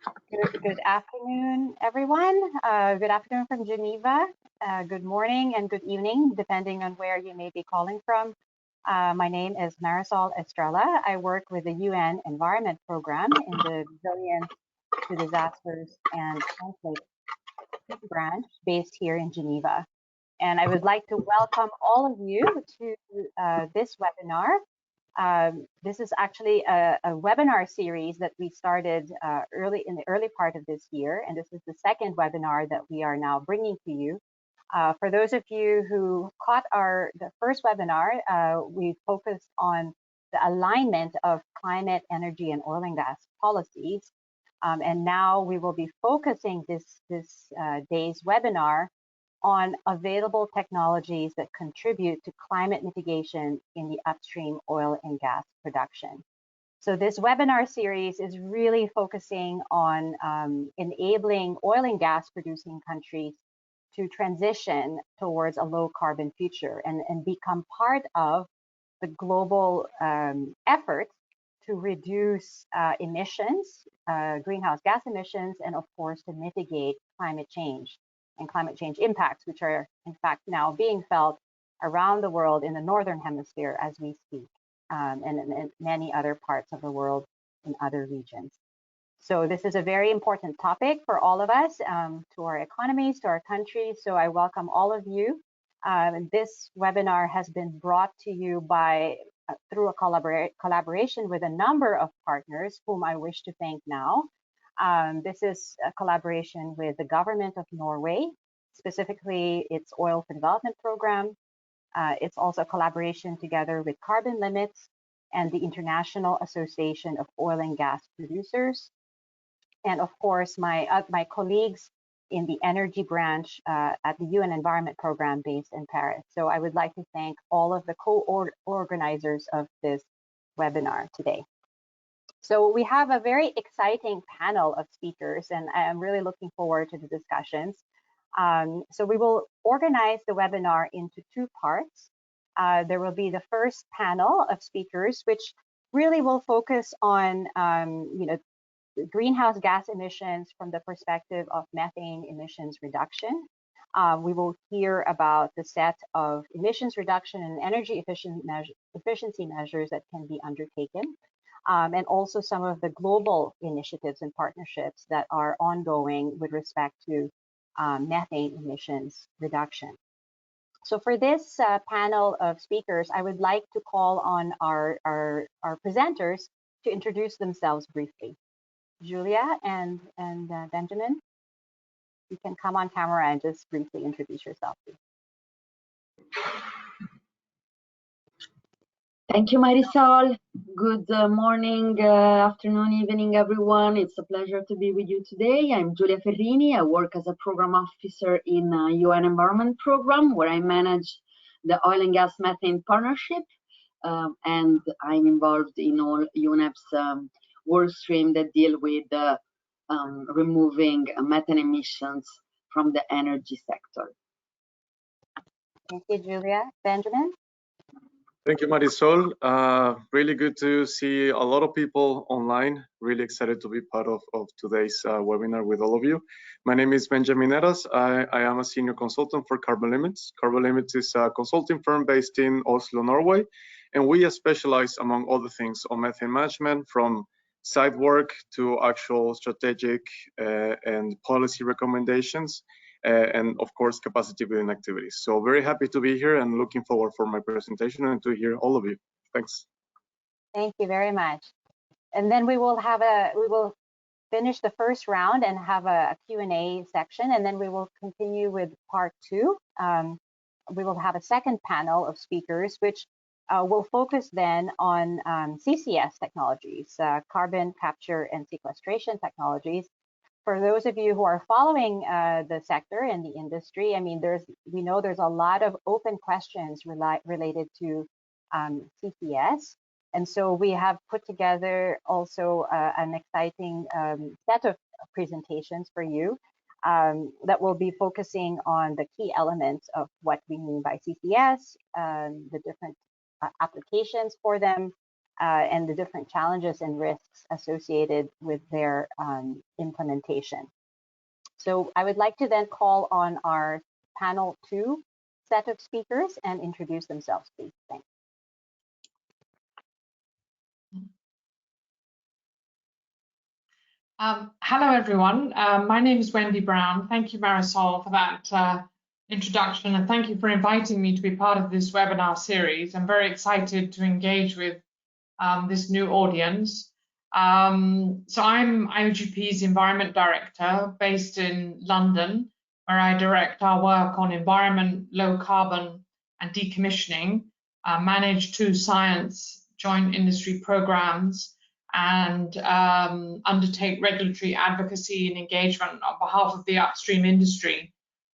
Good afternoon, everyone. Good afternoon from Geneva. Good morning and good evening, depending on where you may be calling from. My name is Marisol Estrella. I work with the UN Environment Program in the Resilience to Disasters and Conflict branch based here in Geneva. And I would like to welcome all of you to this webinar. This is actually a webinar series that we started in the early part of this year, and this is the second webinar that we are now bringing to you. For those of you who caught the first webinar, we focused on the alignment of climate, energy, and oil and gas policies. And now we will be focusing this day's webinar on available technologies that contribute to climate mitigation in the upstream oil and gas production. So this webinar series is really focusing on enabling oil and gas producing countries to transition towards a low carbon future and become part of the global effort to reduce emissions, greenhouse gas emissions, and of course to mitigate climate change and climate change impacts, which are in fact now being felt around the world in the Northern Hemisphere as we speak, and in many other parts of the world in other regions. So this is a very important topic for all of us, to our economies, to our countries. So I welcome all of you. This webinar has been brought to you by through a collaboration with a number of partners whom I wish to thank now. This is a collaboration with the government of Norway, specifically its Oil for Development program. It's also a collaboration together with Carbon Limits and the International Association of Oil and Gas Producers. And of course, my colleagues in the energy branch at the UN Environment Program based in Paris. So I would like to thank all of the co-organizers of this webinar today. So we have a very exciting panel of speakers, and I am really looking forward to the discussions. So we will organize the webinar into two parts. There will be the first panel of speakers, which really will focus on greenhouse gas emissions from the perspective of methane emissions reduction. We will hear about the set of emissions reduction and energy efficiency measures that can be undertaken. And also some of the global initiatives and partnerships that are ongoing with respect to methane emissions reduction. So for this panel of speakers, I would like to call on our presenters to introduce themselves briefly. Julia and Benjamin, you can come on camera and just briefly introduce yourself, please. Thank you, Marisol. Good morning, afternoon, evening, everyone. It's a pleasure to be with you today. I'm Giulia Ferrini. I work as a program officer in UN Environment Program, where I manage the oil and gas methane partnership, and I'm involved in all UNEP's work stream that deal with removing methane emissions from the energy sector. Thank you, Julia. Benjamin? Thank you, Marisol. Really good to see a lot of people online. Really excited to be part of today's webinar with all of you. My name is Benjamin Eras. I am a senior consultant for Carbon Limits. Carbon Limits is a consulting firm based in Oslo, Norway, and we specialize, among other things, on methane management, from site work to actual strategic and policy recommendations, and of course capacity building activities. So very happy to be here and looking forward for my presentation and to hear all of you. Thanks. Thank you very much. And then we will finish the first round and have a Q&A section, and then we will continue with part two. We will have a second panel of speakers, which will focus then on CCS technologies, carbon capture and sequestration technologies. For those of you who are following the sector and the industry, I mean, we know there's a lot of open questions related to CCS. And so we have put together also an exciting set of presentations for you that will be focusing on the key elements of what we mean by CCS, the different applications for them, and the different challenges and risks associated with their implementation. So I would like to then call on our panel 2 set of speakers and introduce themselves, please. Thanks. Hello, everyone. My name is Wendy Brown. Thank you, Marisol, for that introduction, and thank you for inviting me to be part of this webinar series. I'm very excited to engage with this new audience. So I'm IOGP's Environment Director based in London, where I direct our work on environment, low carbon and decommissioning, manage 2 science joint industry programs, and undertake regulatory advocacy and engagement on behalf of the upstream industry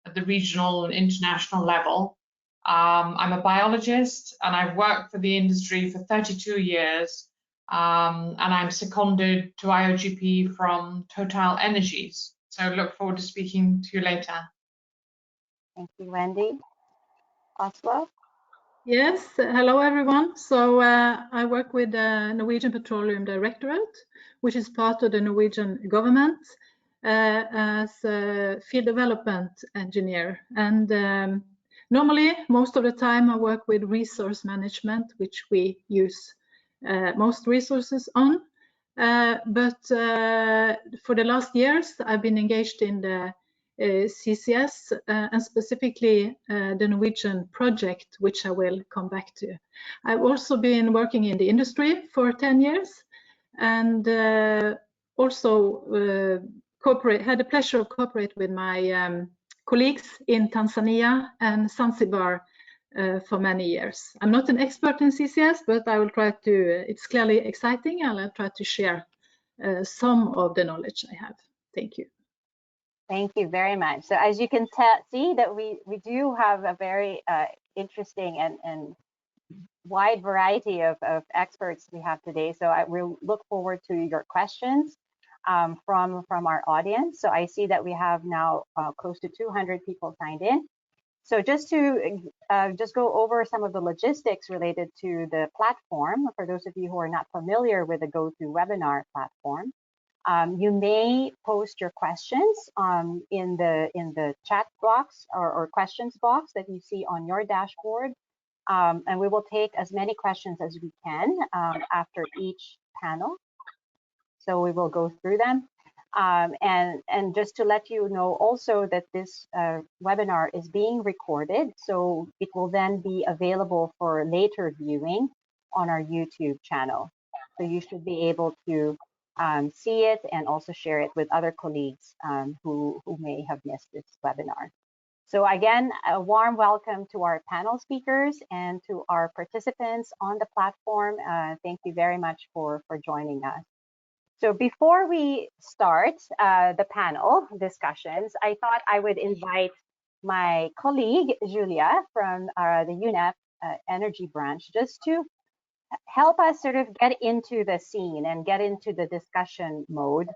at the regional and international level. I'm a biologist and I've worked for the industry for 32 years, and I'm seconded to IOGP from Total Energies. So look forward to speaking to you later. Thank you, Wendy. Oslo? Yes, hello everyone. So I work with the Norwegian Petroleum Directorate, which is part of the Norwegian government, as a field development engineer. And normally, most of the time I work with resource management, which we use most resources on. But for the last years, I've been engaged in the CCS and specifically the Norwegian project, which I will come back to. I've also been working in the industry for 10 years and also had the pleasure of cooperating with my colleagues in Tanzania and Zanzibar for many years. I'm not an expert in CCS, but I will try to, it's clearly exciting, and I'll try to share some of the knowledge I have. Thank you. Thank you very much. So as you can see that we do have a very interesting and wide variety of experts we have today. So I will look forward to your questions from our audience. So I see that we have now close to 200 people signed in. So just to go over some of the logistics related to the platform, for those of you who are not familiar with the GoToWebinar platform, you may post your questions in the chat box or questions box that you see on your dashboard, and we will take as many questions as we can after each panel. So we will go through them, and just to let you know also that this webinar is being recorded, so it will then be available for later viewing on our YouTube channel. So you should be able to see it and also share it with other colleagues who may have missed this webinar. So again, a warm welcome to our panel speakers and to our participants on the platform. Thank you very much for joining us. So before we start the panel discussions, I thought I would invite my colleague, Julia, from the UNEP Energy Branch, just to help us sort of get into the scene and get into the discussion mode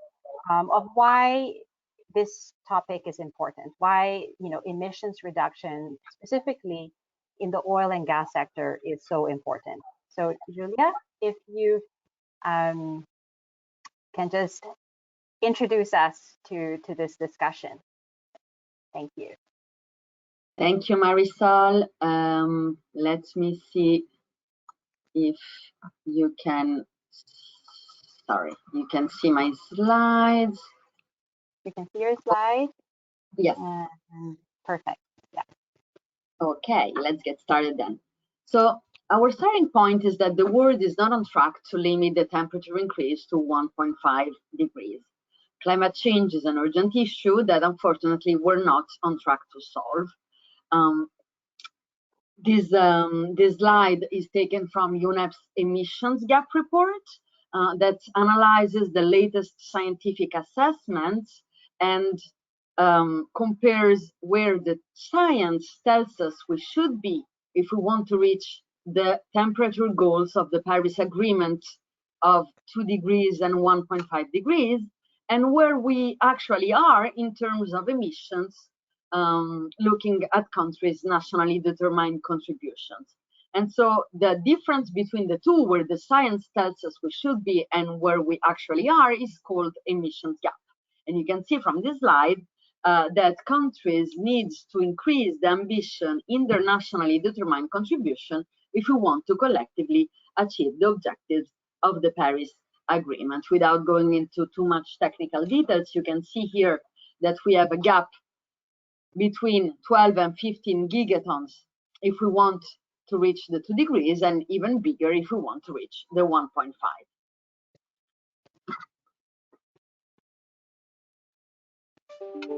of why this topic is important, why emissions reduction specifically in the oil and gas sector is so important. So Julia, if you can just introduce us to this discussion. Thank you. Thank you, Marisol. Let me see if you can, you can see my slides. You can see your slides? Yes. Perfect, yeah. Okay, let's get started then. So our starting point is that the world is not on track to limit the temperature increase to 1.5 degrees. Climate change is an urgent issue that unfortunately we're not on track to solve. This slide is taken from UNEP's emissions gap report that analyzes the latest scientific assessments and compares where the science tells us we should be if we want to reach the temperature goals of the Paris Agreement of 2 degrees and 1.5 degrees, and where we actually are in terms of emissions, looking at countries' nationally determined contributions. And so the difference between the two, where the science tells us we should be and where we actually are, is called emissions gap. And you can see from this slide that countries need to increase the ambition in their nationally determined contribution if we want to collectively achieve the objectives of the Paris Agreement. Without going into too much technical details, you can see here that we have a gap between 12 and 15 gigatons if we want to reach the 2 degrees, and even bigger if we want to reach the 1.5.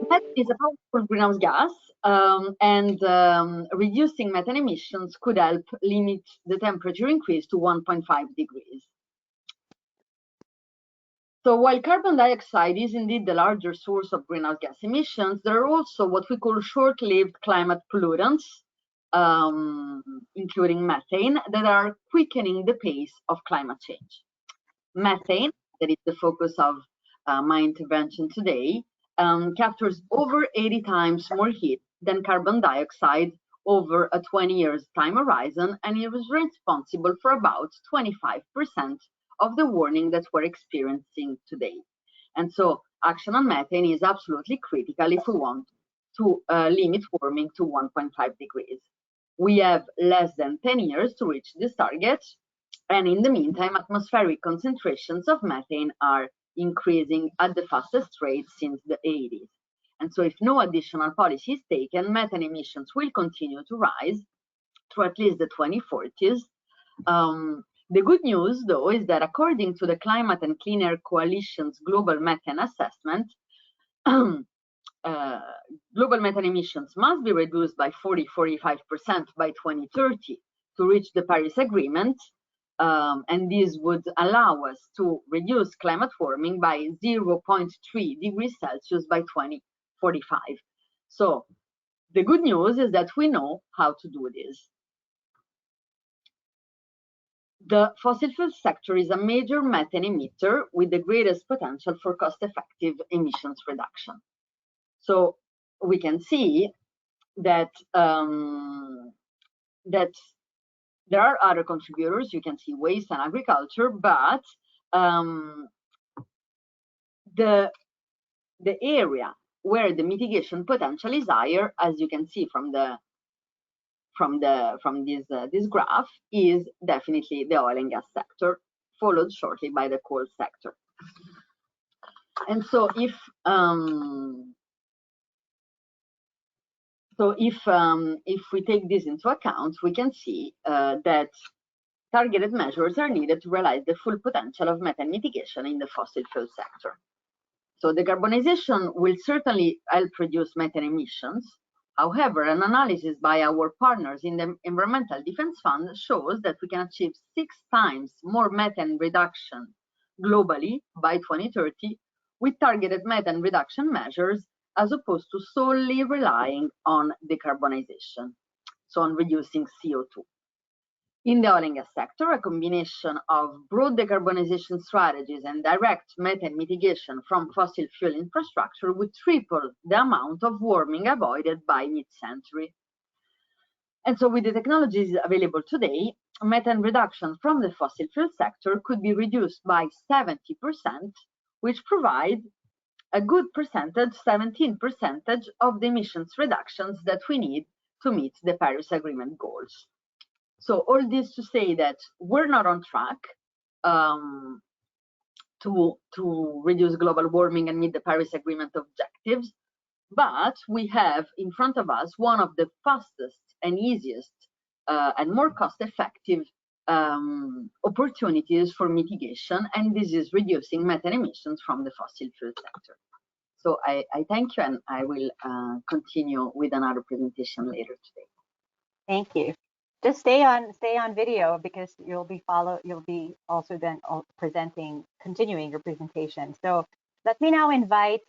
Methane is a powerful greenhouse gas, and reducing methane emissions could help limit the temperature increase to 1.5 degrees. So while carbon dioxide is indeed the larger source of greenhouse gas emissions, there are also what we call short-lived climate pollutants, including methane, that are quickening the pace of climate change. Methane, that is the focus of my intervention today, captures over 80 times more heat than carbon dioxide over a 20 years time horizon, and it was responsible for about 25% of the warming that we're experiencing today. And so action on methane is absolutely critical if we want to limit warming to 1.5 degrees. We have less than 10 years to reach this target, and in the meantime, atmospheric concentrations of methane are increasing at the fastest rate since the 80s. And so if no additional policy is taken, methane emissions will continue to rise through at least the 2040s. The good news, though, is that according to the Climate and Clean Air Coalition's global methane assessment, global methane emissions must be reduced by 40–45% by 2030 to reach the Paris Agreement, and this would allow us to reduce climate warming by 0.3 degrees Celsius by 2045. So the good news is that we know how to do this. The fossil fuel sector is a major methane emitter with the greatest potential for cost-effective emissions reduction. So we can see that that there are other contributors. You can see waste and agriculture, but the area where the mitigation potential is higher, as you can see from this graph, is definitely the oil and gas sector, followed shortly by the coal sector. And so if we take this into account, we can see that targeted measures are needed to realize the full potential of methane mitigation in the fossil fuel sector. So decarbonization will certainly help reduce methane emissions. However, an analysis by our partners in the Environmental Defense Fund shows that we can achieve 6 times more methane reduction globally by 2030 with targeted methane reduction measures, as opposed to solely relying on decarbonization, so on reducing CO2. In the oil and gas sector, a combination of broad decarbonization strategies and direct methane mitigation from fossil fuel infrastructure would triple the amount of warming avoided by mid-century. And so with the technologies available today, methane reduction from the fossil fuel sector could be reduced by 70%, which provide a good percentage, 17% of the emissions reductions that we need to meet the Paris Agreement goals. So all this to say that we're not on track to reduce global warming and meet the Paris Agreement objectives, but we have in front of us one of the fastest and easiest and more cost-effective opportunities for mitigation, and this is reducing methane emissions from the fossil fuel sector. So I thank you, and I will continue with another presentation later today. Thank you. Just stay on video, because you'll be also then continuing your presentation. So let me now invite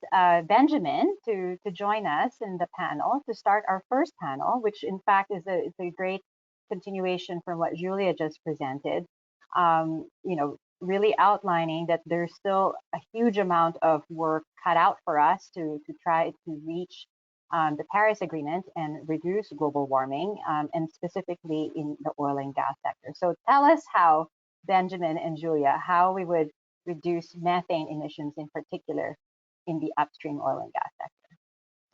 Benjamin to join us in the panel to start our first panel, which in fact is a great continuation from what Julia just presented. Really outlining that there's still a huge amount of work cut out for us to try to reach the Paris Agreement and reduce global warming, and specifically in the oil and gas sector. So tell us how, Benjamin and Julia, how we would reduce methane emissions in particular in the upstream oil and gas sector.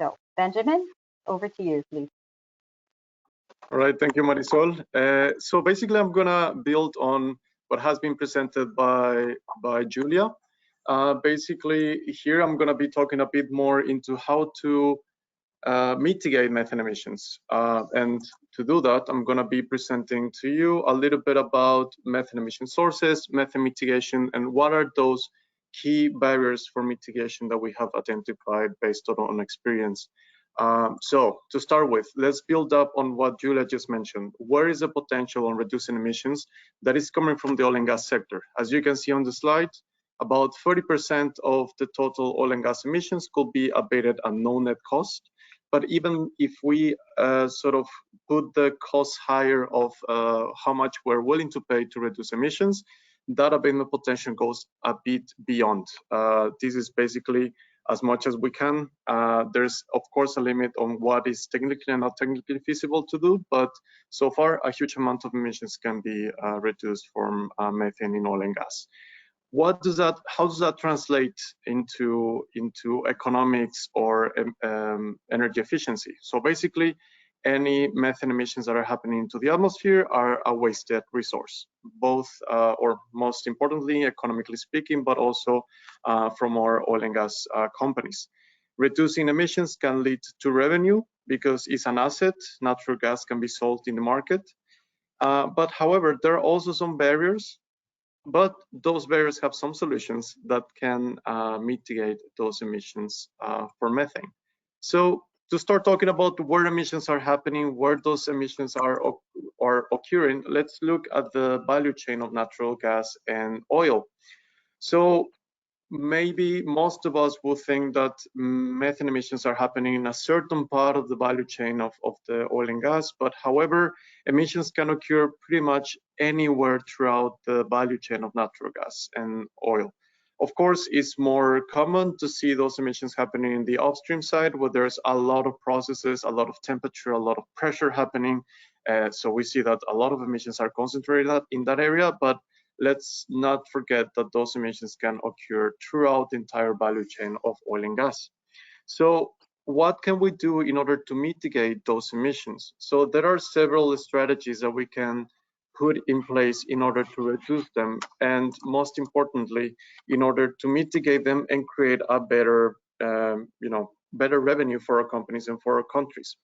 So Benjamin, over to you, please. All right, thank you, Marisol. So basically, I'm gonna build on what has been presented by Julia. Basically, here I'm gonna be talking a bit more into how to mitigate methane emissions. And to do that, I'm gonna be presenting to you a little bit about methane emission sources, methane mitigation, and what are those key barriers for mitigation that we have identified based on experience. So to start with, let's build up on what Julia just mentioned. Where is the potential on reducing emissions that is coming from the oil and gas sector? As you can see on the slide, about 30% of the total oil and gas emissions could be abated at no net cost. But even if we sort of put the cost higher of how much we're willing to pay to reduce emissions, that abatement potential goes a bit beyond. This is basically as much as we can. There's of course a limit on what is technically and not technically feasible to do, but so far a huge amount of emissions can be reduced from methane in oil and gas. How does that translate into economics or energy efficiency? So basically, any methane emissions that are happening into the atmosphere are a wasted resource, both or most importantly, economically speaking, but also from our oil and gas companies. Reducing emissions can lead to revenue because it's an asset. Natural gas can be sold in the market. But however, there are also some barriers. But those barriers have some solutions that can mitigate those emissions for methane. So to start talking about where emissions are happening, where those emissions are occurring, let's look at the value chain of natural gas and oil. So maybe most of us will think that methane emissions are happening in a certain part of the value chain of the oil and gas, but however, emissions can occur pretty much anywhere throughout the value chain of natural gas and oil. Of course, it's more common to see those emissions happening in the upstream side, where there's a lot of processes, a lot of temperature, a lot of pressure happening. So we see that a lot of emissions are concentrated in that area, but let's not forget that those emissions can occur throughout the entire value chain of oil and gas. So what can we do in order to mitigate those emissions? So there are several strategies that we can put in place in order to reduce them, and most importantly, in order to mitigate them and create a better, better revenue for our companies and for our countries.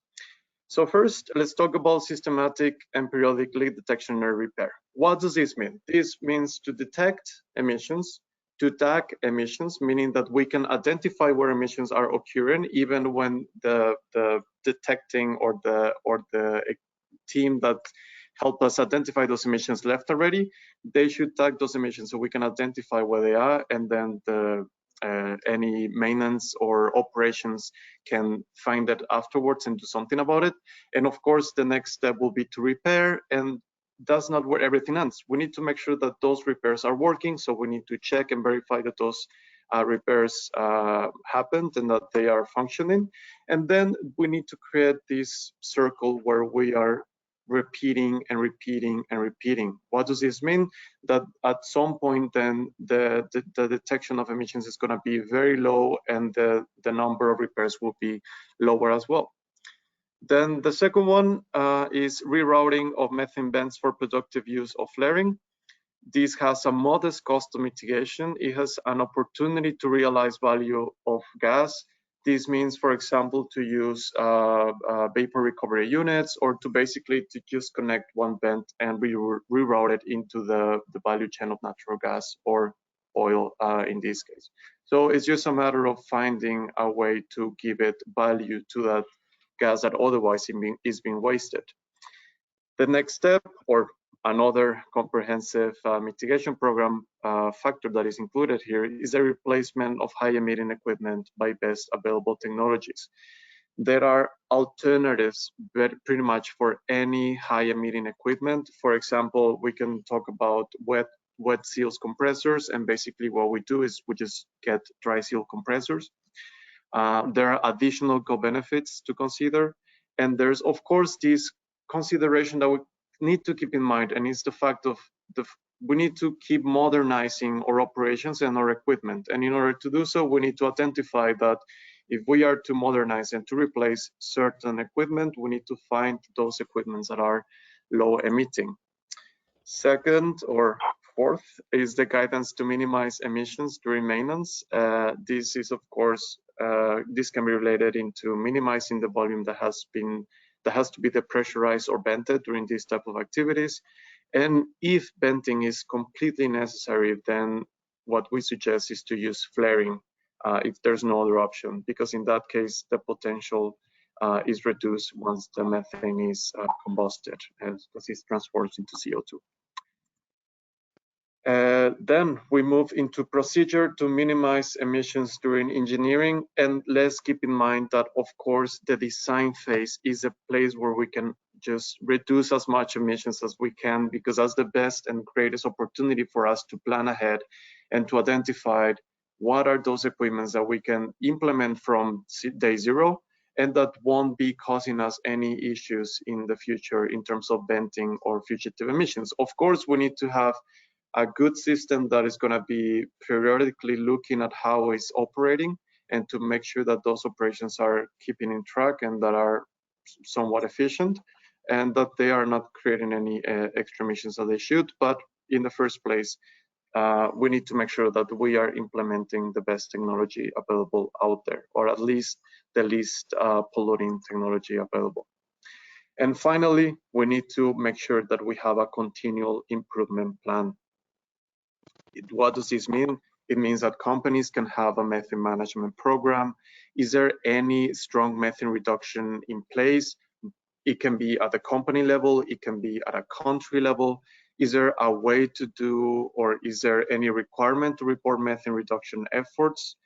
So first, let's talk about systematic and periodic leak detection and repair. What does this mean? This means to detect emissions, to tag emissions, meaning that we can identify where emissions are occurring, even when the detecting or the team that help us identify those emissions left already, they should tag those emissions so we can identify where they are, and then any maintenance or operations can find that afterwards and do something about it. And of course, the next step will be to repair, and that's not where everything ends. We need to make sure that those repairs are working, so we need to check and verify that those repairs happened and that they are functioning. And then we need to create this circle where we are repeating and repeating and repeating. What does this mean? That at some point then the detection of emissions is going to be very low, and the number of repairs will be lower as well. Then the second one is rerouting of methane vents for productive use of flaring. This has a modest cost of mitigation. It has an opportunity to realize value of gas. This means, for example, to use vapor recovery units, or to basically to just connect one vent and reroute it into the value chain of natural gas or oil in this case. So it's just a matter of finding a way to give it value to that gas that otherwise is being wasted. The next step, or another comprehensive mitigation program factor that is included here, is the replacement of high emitting equipment by best available technologies. There are alternatives pretty much for any high emitting equipment. For example, we can talk about wet seals compressors, and basically what we do is we just get dry seal compressors. There are additional co-benefits to consider. And there's, of course, this consideration that we need to keep in mind, and it's the fact of we need to keep modernizing our operations and our equipment. And in order to do so, we need to identify that if we are to modernize and to replace certain equipment, we need to find those equipments that are low emitting. Second, or fourth, is the guidance to minimize emissions during maintenance. This is, of course, this can be related into minimizing the volume that has to be depressurized or vented during this type of activities. And if venting is completely necessary, then what we suggest is to use flaring if there's no other option, because in that case, the potential is reduced once the methane is combusted as it's transformed into CO2. Then we move into procedure to minimize emissions during engineering. And let's keep in mind that, of course, the design phase is a place where we can just reduce as much emissions as we can, because that's the best and greatest opportunity for us to plan ahead and to identify what are those equipments that we can implement from day zero and that won't be causing us any issues in the future in terms of venting or fugitive emissions. Of course, we need to have a good system that is going to be periodically looking at how it's operating and to make sure that those operations are keeping in track and that are somewhat efficient and that they are not creating any extra emissions that they should. But in the first place, we need to make sure that we are implementing the best technology available out there, or at least the least polluting technology available. And finally, we need to make sure that we have a continual improvement plan. What does this mean? It means that companies can have a methane management program. Is there any strong methane reduction in place? It can be at the company level, it can be at a country level. Is there a way to do, or is there any requirement to report methane reduction efforts?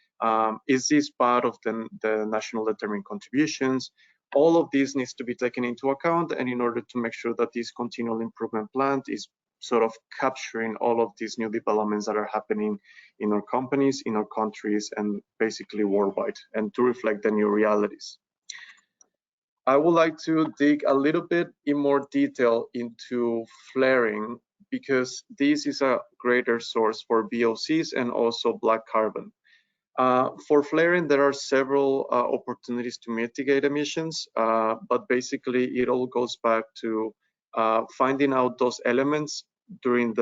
Is this part of the national determined contributions? All of this needs to be taken into account, and in order to make sure that this continual improvement plan is sort of capturing all of these new developments that are happening in our companies, in our countries, and basically worldwide, and to reflect the new realities. I would like to dig a little bit in more detail into flaring, because this is a greater source for VOCs and also black carbon. For flaring, there are several opportunities to mitigate emissions, but basically it all goes back to finding out those elements during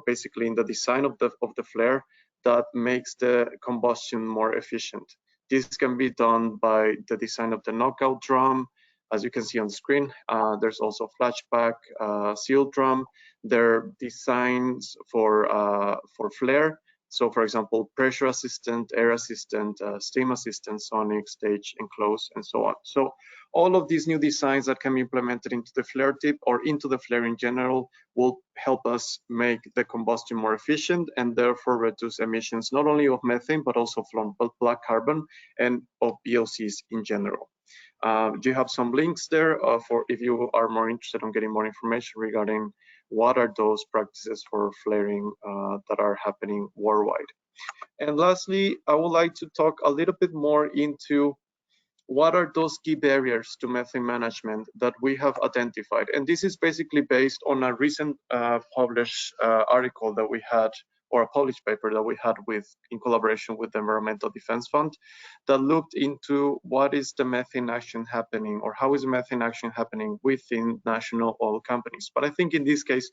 basically in the design of the flare that makes the combustion more efficient. This can be done by the design of the knockout drum. As you can see on the screen, there's also flashback seal drum. There are designs for flare. So for example, pressure assistant, air assistant, steam assistant, sonic, stage, enclosed, and so on. So all of these new designs that can be implemented into the flare tip or into the flare in general will help us make the combustion more efficient and therefore reduce emissions not only of methane, but also from black carbon and of VOCs in general. Do you have some links there for if you are more interested in getting more information regarding what are those practices for flaring that are happening worldwide? And lastly, I would like to talk a little bit more into what are those key barriers to methane management that we have identified. And this is basically based on a recent published article that we had, or a published paper that we had in collaboration with the Environmental Defense Fund, that looked into what is the methane action happening, or how is methane action happening within national oil companies. But I think in this case,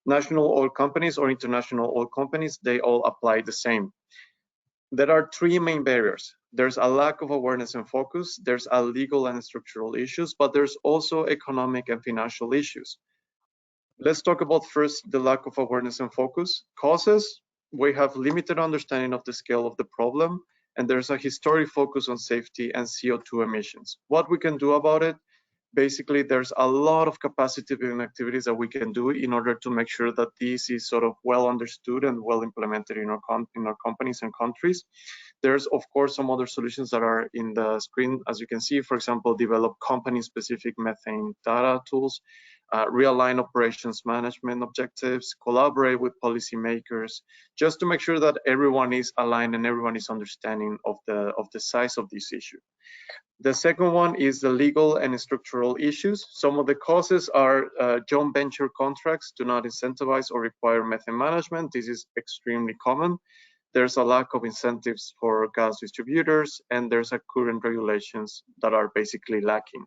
national oil companies or international oil companies, they all apply the same. There are three main barriers. There's a lack of awareness and focus, there's a legal and structural issues, but there's also economic and financial issues. Let's talk about first the lack of awareness and focus. Causes: we have limited understanding of the scale of the problem, and there's a historic focus on safety and CO2 emissions. What we can do about it? Basically, there's a lot of capacity building activities that we can do in order to make sure that this is sort of well understood and well implemented in our companies and countries. There's, of course, some other solutions that are in the screen. As you can see, for example, develop company-specific methane data tools. realign operations management objectives, collaborate with policymakers, just to make sure that everyone is aligned and everyone is understanding of the size of this issue. The second one is the legal and structural issues. Some of the causes are joint venture contracts do not incentivize or require methane management. This is extremely common. There's a lack of incentives for gas distributors, and there's a current regulations that are basically lacking.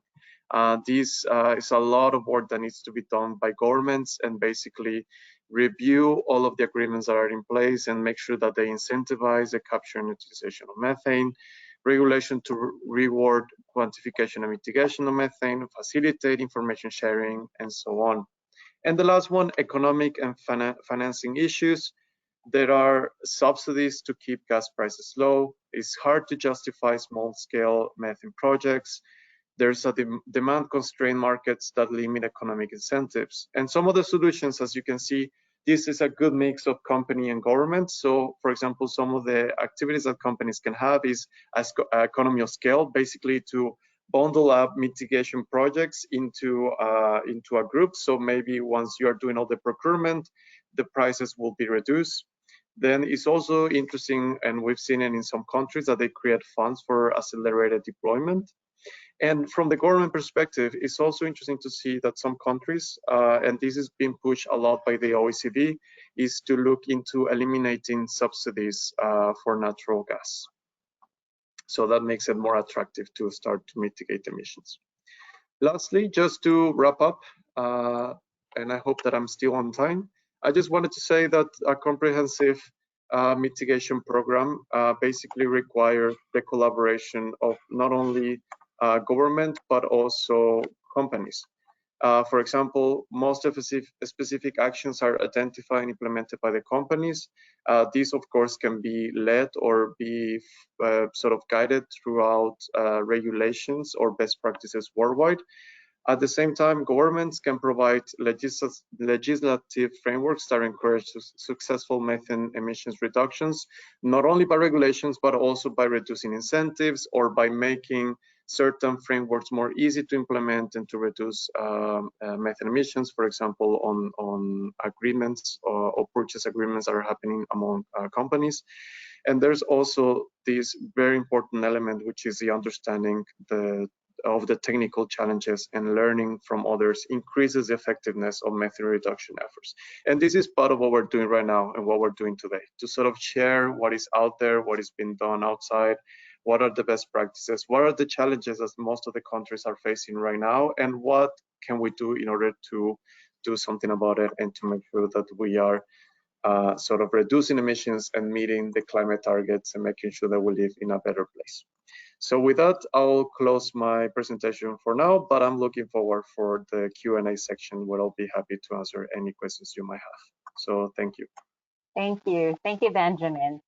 This is a lot of work that needs to be done by governments and basically review all of the agreements that are in place and make sure that they incentivize the capture and utilization of methane, regulation to reward quantification and mitigation of methane, facilitate information sharing, and so on. And the last one, economic and financing issues. There are subsidies to keep gas prices low. It's hard to justify small-scale methane projects. There's a demand-constrained markets that limit economic incentives. And some of the solutions, as you can see, this is a good mix of company and government. So, for example, some of the activities that companies can have is economy of scale, basically to bundle up mitigation projects into a group. So maybe once you are doing all the procurement, the prices will be reduced. Then it's also interesting, and we've seen it in some countries, that they create funds for accelerated deployment. And from the government perspective, it's also interesting to see that some countries, and this is being pushed a lot by the OECD, is to look into eliminating subsidies for natural gas. So that makes it more attractive to start to mitigate emissions. Lastly, just to wrap up, and I hope that I'm still on time, I just wanted to say that a comprehensive mitigation program basically requires the collaboration of not only government, but also companies. For example, most specific actions are identified and implemented by the companies. These, of course, can be led or be sort of guided throughout regulations or best practices worldwide. At the same time, governments can provide legislative frameworks that encourage successful methane emissions reductions, not only by regulations, but also by reducing incentives or by making certain frameworks more easy to implement and to reduce methane emissions, for example, on agreements or purchase agreements that are happening among companies. And there's also this very important element, which is the understanding of the technical challenges, and learning from others increases the effectiveness of methane reduction efforts. And this is part of what we're doing right now and what we're doing today, to sort of share what is out there, what is being done outside, what are the best practices, what are the challenges that most of the countries are facing right now, and what can we do in order to do something about it and to make sure that we are sort of reducing emissions and meeting the climate targets and making sure that we live in a better place. So with that, I'll close my presentation for now, but I'm looking forward for the Q&A section, where I'll be happy to answer any questions you might have. So thank you. Thank you. Thank you, Benjamin.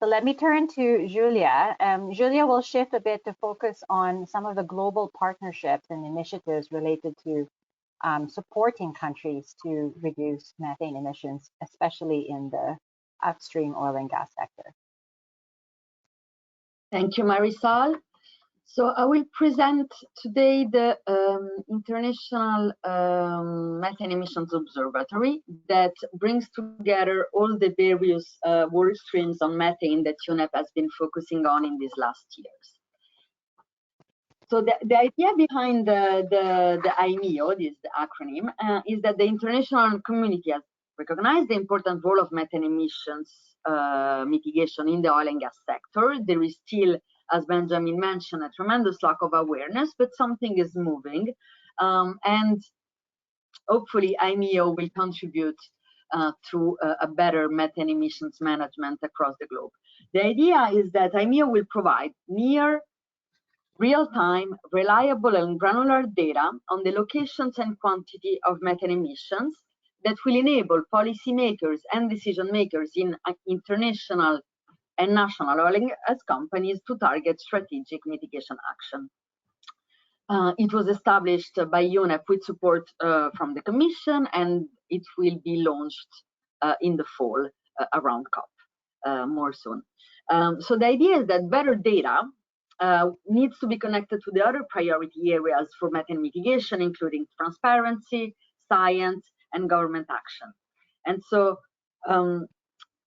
So let me turn to Julia. Julia will shift a bit to focus on some of the global partnerships and initiatives related to supporting countries to reduce methane emissions, especially in the upstream oil and gas sector. Thank you, Marisol. So I will present today the International Methane Emissions Observatory that brings together all the various work streams on methane that UNEP has been focusing on in these last years. So the idea behind the IMEO, this is the acronym, is that the international community has recognized the important role of methane emissions mitigation in the oil and gas sector. There is still, as Benjamin mentioned, a tremendous lack of awareness, but something is moving. And hopefully IMEO will contribute to a better methane emissions management across the globe. The idea is that IMEO will provide near real-time, reliable and granular data on the locations and quantity of methane emissions that will enable policymakers and decision makers in international and national oil and gas companies to target strategic mitigation action. It was established by UNEP with support from the Commission, and it will be launched in the fall around COP more soon. So the idea is that better data needs to be connected to the other priority areas for methane mitigation, including transparency, science, and government action. And so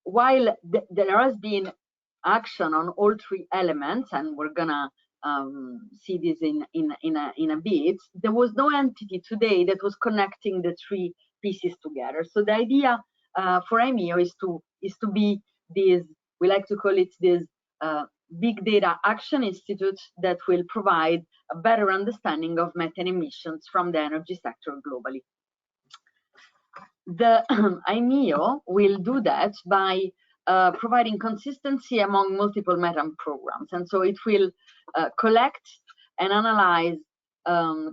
while there has been action on all three elements, and we're gonna see this in a bit, there was no entity today that was connecting the three pieces together. So the idea for IMEO is to be this, we like to call it this big data action institute that will provide a better understanding of methane emissions from the energy sector globally. The IMEO will do that by providing consistency among multiple methane programs. And so it will collect and analyze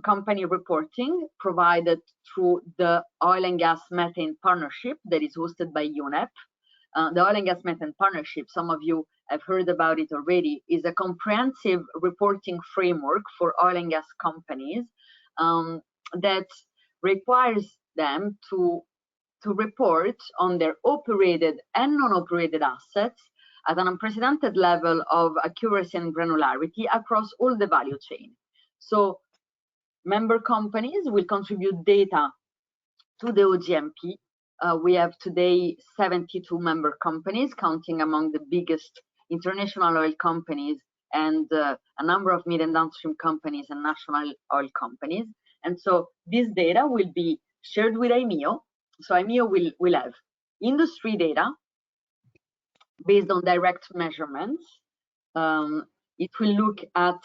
company reporting provided through the Oil and Gas Methane Partnership that is hosted by UNEP. The Oil and Gas Methane Partnership, some of you have heard about it already, is a comprehensive reporting framework for oil and gas companies that requires them to report on their operated and non-operated assets at an unprecedented level of accuracy and granularity across all the value chain. So member companies will contribute data to the OGMP. We have today 72 member companies, counting among the biggest international oil companies and a number of mid and downstream companies and national oil companies. And so this data will be shared with IMEO. So IMEO will have industry data based on direct measurements. It will look at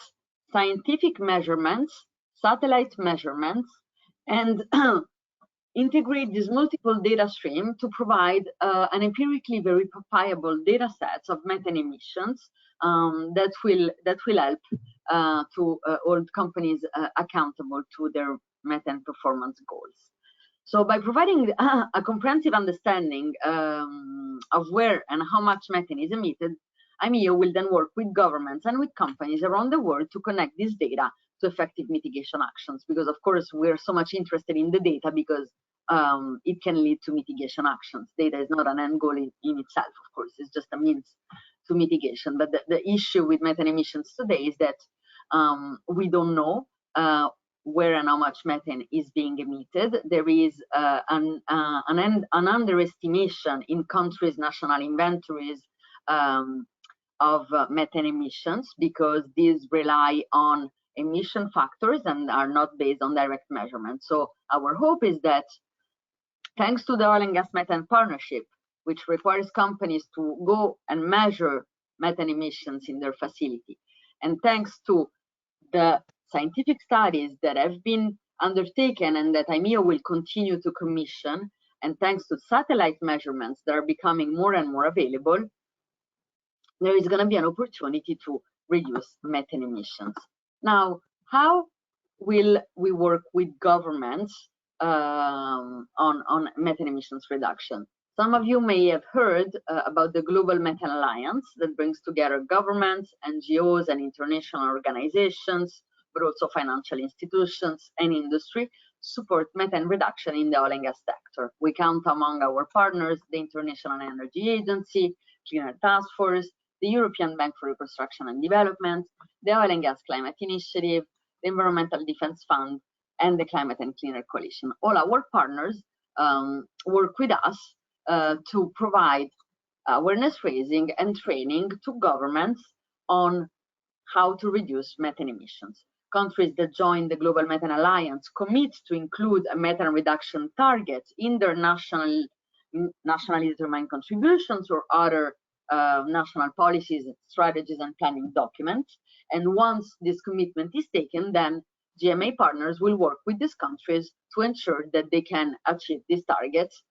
scientific measurements, satellite measurements, and integrate these multiple data streams to provide an empirically verifiable data sets of methane emissions that will help to hold companies accountable to their methane performance goals. So by providing a comprehensive understanding of where and how much methane is emitted, IMEO will then work with governments and with companies around the world to connect this data to effective mitigation actions, because of course we're so much interested in the data because it can lead to mitigation actions. Data is not an end goal in itself, of course, it's just a means to mitigation. But the issue with methane emissions today is that we don't know where and how much methane is being emitted. There is an underestimation in countries' national inventories of methane emissions, because these rely on emission factors and are not based on direct measurement. So our hope is that thanks to the Oil and Gas Methane Partnership, which requires companies to go and measure methane emissions in their facility, and thanks to the scientific studies that have been undertaken and that IMEO will continue to commission, and thanks to satellite measurements that are becoming more and more available, there is going to be an opportunity to reduce methane emissions. Now, how will we work with governments on methane emissions reduction? Some of you may have heard about the Global Methane Alliance that brings together governments, NGOs, and international organizations, but also financial institutions and industry, support methane reduction in the oil and gas sector. We count among our partners the International Energy Agency, Cleaner Task Force, the European Bank for Reconstruction and Development, the Oil and Gas Climate Initiative, the Environmental Defense Fund, and the Climate and Cleaner Coalition. All our partners work with us to provide awareness raising and training to governments on how to reduce methane emissions. Countries that join the Global Methane Alliance commit to include a methane reduction target in their nationally determined contributions or other national policies, strategies, and planning documents. And once this commitment is taken, then GMA partners will work with these countries to ensure that they can achieve these targets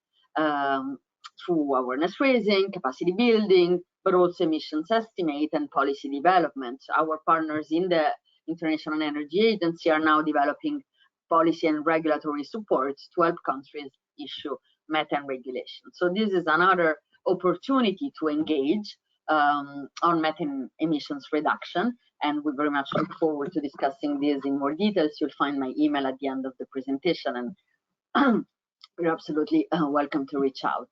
through awareness raising, capacity building, but also emissions estimate and policy development. Our partners in the International Energy Agency are now developing policy and regulatory support to help countries issue methane regulation. So this is another opportunity to engage on methane emissions reduction, and we very much look forward to discussing this in more details. You'll find my email at the end of the presentation, and you're absolutely welcome to reach out.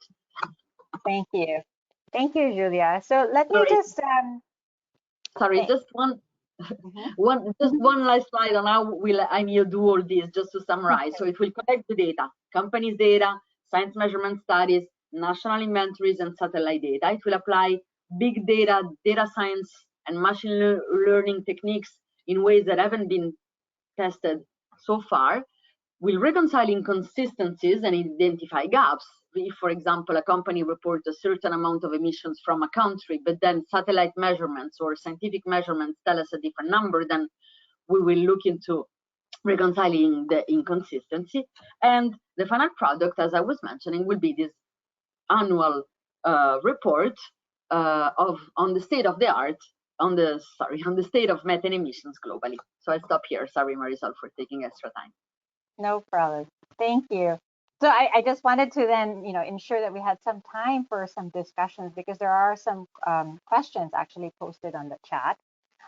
Thank you, Julia. So let me just sorry, just one Just one last slide on how I need to do all this, just to summarize. So it will collect the data, companies' data, science measurement studies, national inventories, and satellite data. It will apply big data, data science, and machine learning techniques in ways that haven't been tested so far. Will reconcile inconsistencies and identify gaps. If, for example, a company reports a certain amount of emissions from a country, but then satellite measurements or scientific measurements tell us a different number, then we will look into reconciling the inconsistency. And the final product, as I was mentioning, will be this annual report on the state of the art, on the state of methane emissions globally. So I'll stop here. Sorry, Marisol, for taking extra time. No problem. Thank you. So I just wanted to then, ensure that we had some time for some discussions, because there are some questions actually posted on the chat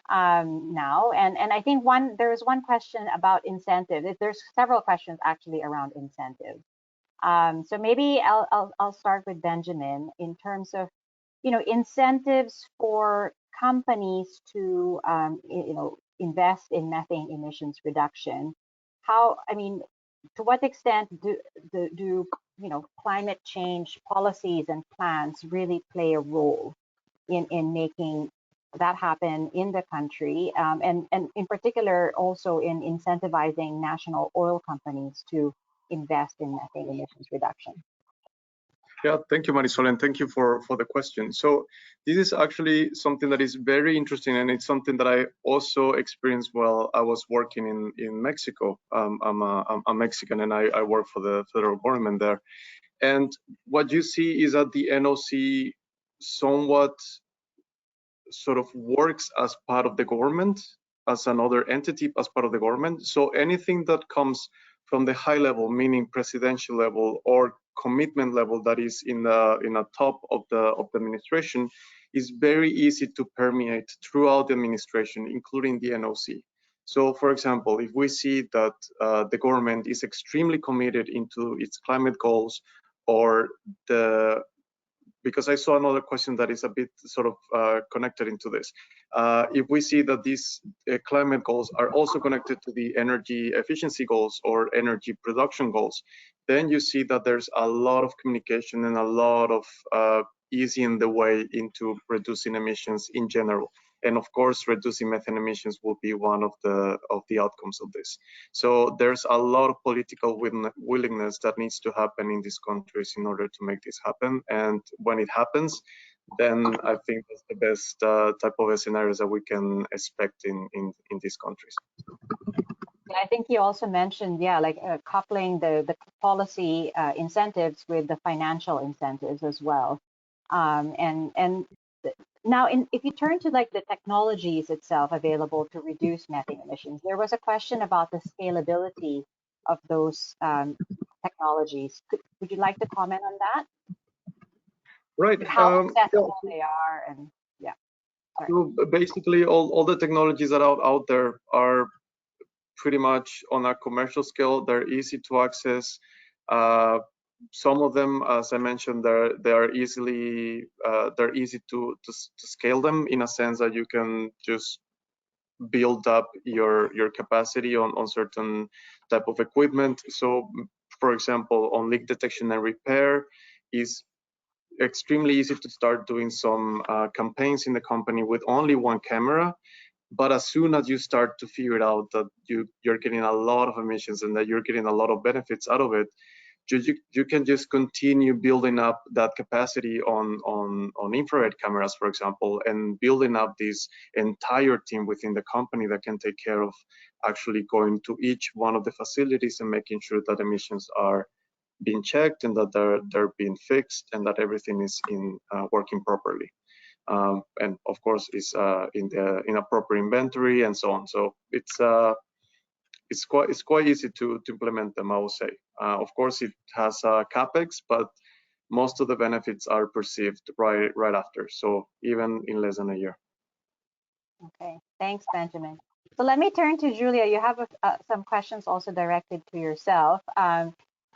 now. And I think there is one question about incentives. There's several questions actually around incentives. So maybe I'll start with Benjamin in terms of, incentives for companies to, invest in methane emissions reduction. To what extent do climate change policies and plans really play a role in making that happen in the country, and in particular also in incentivizing national oil companies to invest in methane emissions reduction? Yeah, thank you, Marisol, and thank you for the question. So this is actually something that is very interesting, and it's something that I also experienced while I was working in Mexico. I'm a Mexican, and I work for the federal government there. And what you see is that the NOC somewhat sort of works as part of the government, as another entity, as part of the government. So anything that comes from the high level, meaning presidential level or commitment level, that is in a top of the administration, is very easy to permeate throughout the administration, including the NOC. So, for example, if we see that the government is extremely committed into its climate goals, or because I saw another question that is a bit sort of connected into this. If we see that these climate goals are also connected to the energy efficiency goals or energy production goals, then you see that there's a lot of communication and a lot of easing the way into reducing emissions in general. And of course, reducing methane emissions will be one of the outcomes of this. So there's a lot of political willingness that needs to happen in these countries in order to make this happen. And when it happens, then I think that's the best type of scenarios that we can expect in these countries. I think you also mentioned, coupling the policy incentives with the financial incentives as well. Now, if you turn to the technologies itself available to reduce methane emissions, there was a question about the scalability of those technologies. Would you like to comment on that? Right. How accessible they are, and yeah. Sorry. So basically, all the technologies that are out there are pretty much on a commercial scale. They're easy to access. Some of them, as I mentioned, they're easy to scale them, in a sense that you can just build up your capacity on certain type of equipment. So, for example, on leak detection and repair, is extremely easy to start doing some campaigns in the company with only one camera. But as soon as you start to figure out that you're getting a lot of emissions and that you're getting a lot of benefits out of it, you can just continue building up that capacity on infrared cameras, for example, and building up this entire team within the company that can take care of actually going to each one of the facilities and making sure that emissions are being checked and that they're being fixed and that everything is working properly. And of course, is in a proper inventory and so on. So it's quite easy to implement them, I would say. Of course, it has capex, but most of the benefits are perceived right after. So even in less than a year. Okay, thanks, Benjamin. So let me turn to Julia. You have some questions also directed to yourself.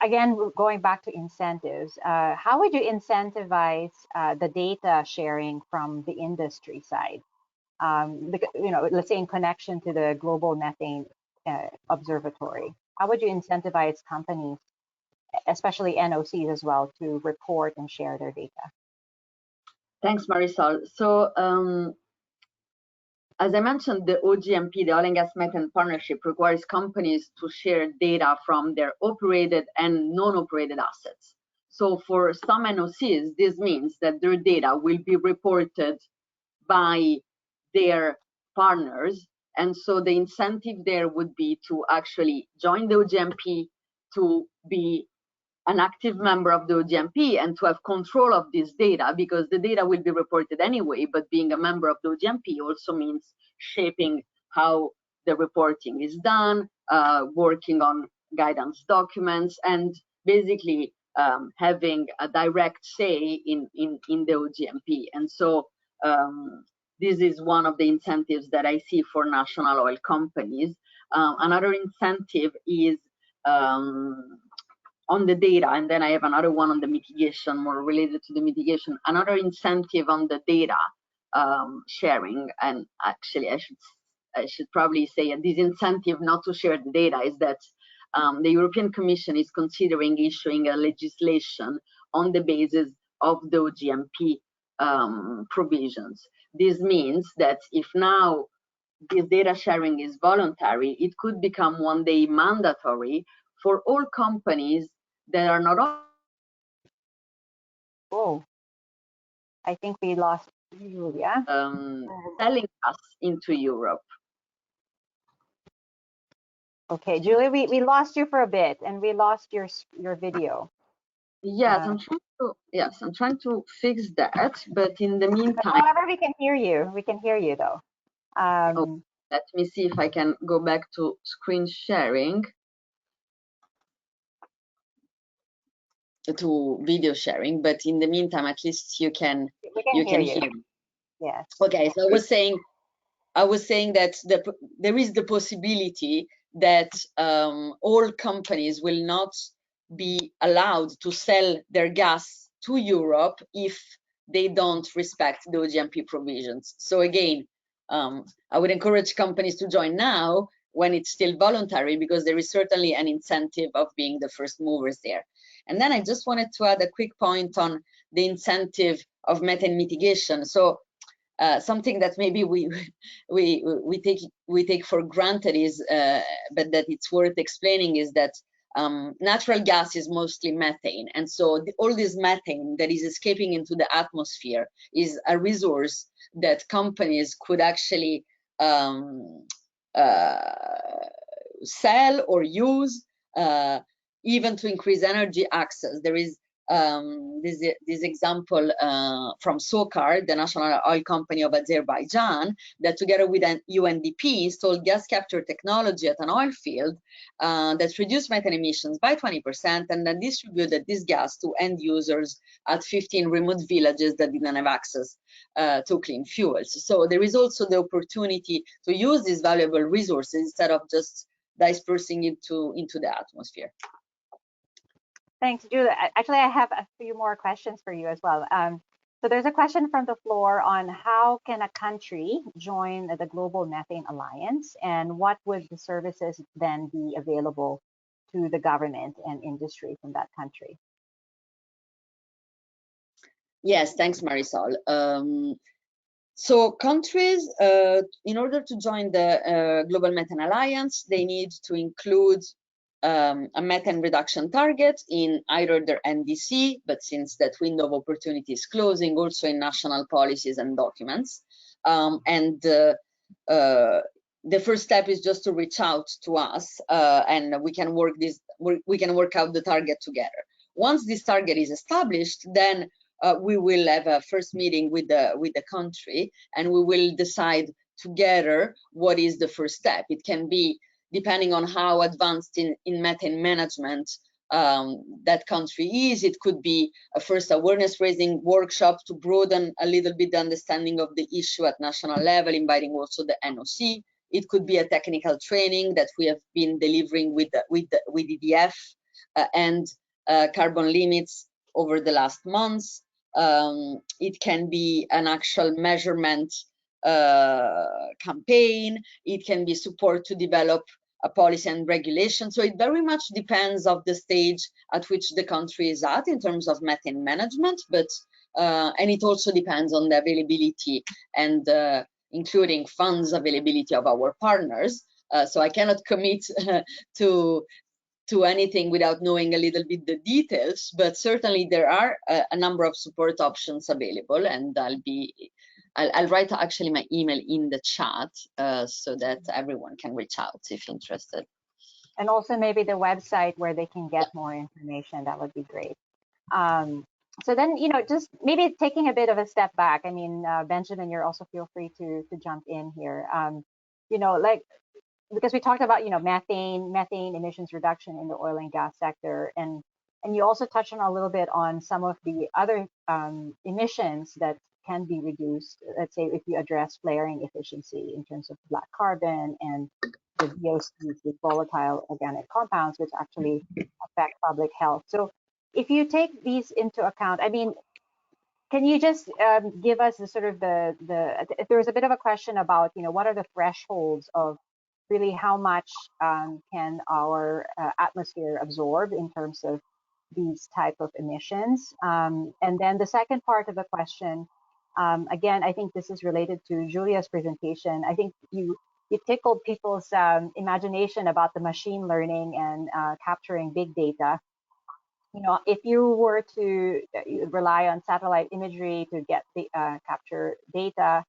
Again, going back to incentives, how would you incentivize the data sharing from the industry side? let's say in connection to the Global Methane Observatory? How would you incentivize companies, especially NOCs as well, to report and share their data? Thanks, Marisol. So as I mentioned, the OGMP, the Oil and Gas Methane Partnership, requires companies to share data from their operated and non-operated assets. So for some NOCs, this means that their data will be reported by their partners. And so the incentive there would be to actually join the OGMP, to be an active member of the OGMP, and to have control of this data, because the data will be reported anyway, but being a member of the OGMP also means shaping how the reporting is done, working on guidance documents, and basically having a direct say in the OGMP. And so this is one of the incentives that I see for national oil companies. Another incentive is on the data, and then I have another one on the mitigation, more related to the mitigation. Another incentive on the data sharing, and actually I should probably say a disincentive not to share the data, is that the European Commission is considering issuing a legislation on the basis of the OGMP provisions. This means that if now this data sharing is voluntary, it could become one day mandatory for all companies that are not. Oh, I think we lost Julia. Selling us into Europe. Okay, Julia, we lost you for a bit, and we lost your video. Yes, I'm trying to fix that, but in the meantime. However, we can hear you. We can hear you though. Let me see if I can go back to screen sharing, to video sharing. But in the meantime, at least you can hear me. Yes. Okay. So I was saying that there is the possibility that all companies will not be allowed to sell their gas to Europe if they don't respect the OGMP provisions. So again, I would encourage companies to join now when it's still voluntary, because there is certainly an incentive of being the first movers there. And then I just wanted to add a quick point on the incentive of methane mitigation. So something that maybe we take for granted is, but that it's worth explaining, is that natural gas is mostly methane, and so all this methane that is escaping into the atmosphere is a resource that companies could actually sell or use, even to increase energy access. There is this example from SOCAR, the national oil company of Azerbaijan, that together with an UNDP installed gas capture technology at an oil field that reduced methane emissions by 20%, and then distributed this gas to end users at 15 remote villages that didn't have access to clean fuels. So there is also the opportunity to use these valuable resources instead of just dispersing into the atmosphere. Thanks, Julia. Actually, I have a few more questions for you as well. So there's a question from the floor on how can a country join the Global Methane Alliance, and what would the services then be available to the government and industry from that country? Yes, thanks, Marisol. So countries, in order to join the Global Methane Alliance, they need to include a methane reduction target in either their NDC, but since that window of opportunity is closing, also in national policies and documents. And the first step is just to reach out to us, and we can work out the target together. Once this target is established, then we will have a first meeting with the country, and we will decide together what is the first step. It can be, depending on how advanced in methane management that country is, it could be a first awareness raising workshop to broaden a little bit the understanding of the issue at national level, inviting also the NOC. It could be a technical training that we have been delivering with EDF and carbon limits over the last months. It can be an actual measurement campaign. It can be support to develop a policy and regulation. So it very much depends of the stage at which the country is at in terms of methane management, but and it also depends on the availability and including funds availability of our partners. So I cannot commit to anything without knowing a little bit the details, but certainly there are a number of support options available, and I'll write actually my email in the chat so that everyone can reach out if interested. And also maybe the website where they can get more information, that would be great. So then, just maybe taking a bit of a step back. I mean, Benjamin, you're also feel free to jump in here. Like, because we talked about, methane emissions reduction in the oil and gas sector. And you also touched on a little bit on some of the other emissions that can be reduced. Let's say if you address flaring efficiency in terms of black carbon and the VOCs, the volatile organic compounds, which actually affect public health. So if you take these into account, I mean, can you just give us the sort of if there was a bit of a question about, what are the thresholds of really how much can our atmosphere absorb in terms of these type of emissions? And then the second part of the question, again, I think this is related to Julia's presentation. I think you tickled people's imagination about the machine learning and capturing big data. If you were to rely on satellite imagery to get the capture data,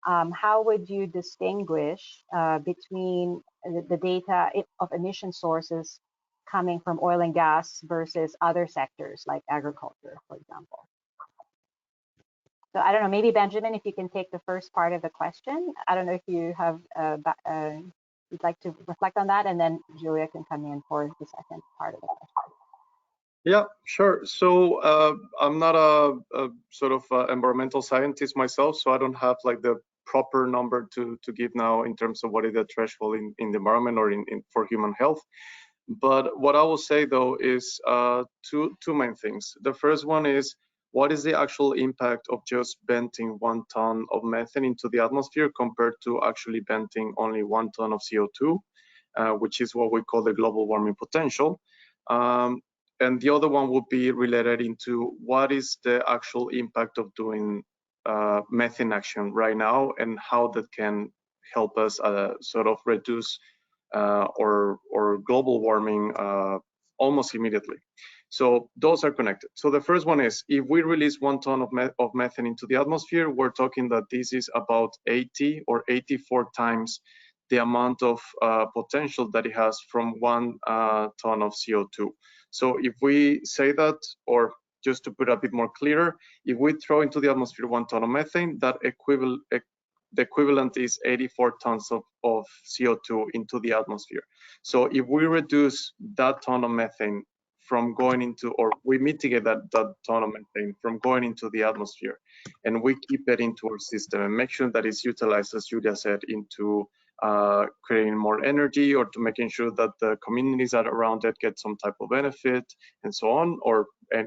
how would you distinguish between the data of emission sources coming from oil and gas versus other sectors like agriculture, for example? So I don't know, maybe Benjamin, if you can take the first part of the question. I don't know if you have, you'd like to reflect on that, and then Julia can come in for the second part of the question. Yeah, sure. So I'm not a sort of environmental scientist myself, so I don't have like the proper number to give now in terms of what is the threshold in the environment or for human health. But what I will say though is two main things. The first one is, what is the actual impact of just venting 1 ton of methane into the atmosphere compared to actually venting only 1 ton of CO2, which is what we call the global warming potential. And the other one would be related into what is the actual impact of doing methane action right now and how that can help us sort of reduce or global warming almost immediately. So those are connected. So the first one is, if we release 1 ton of methane into the atmosphere, we're talking that this is about 80 or 84 times the amount of potential that it has from 1 ton of CO2. So if we say that, or just to put it a bit more clear, if we throw into the atmosphere 1 ton of methane, that the equivalent is 84 tons of CO2 into the atmosphere. So if we reduce that ton of methane from going into, or we mitigate that ton of methane from going into the atmosphere, and we keep it into our system and make sure that it's utilized, as Julia said, into creating more energy, or to making sure that the communities that are around it get some type of benefit and so on, or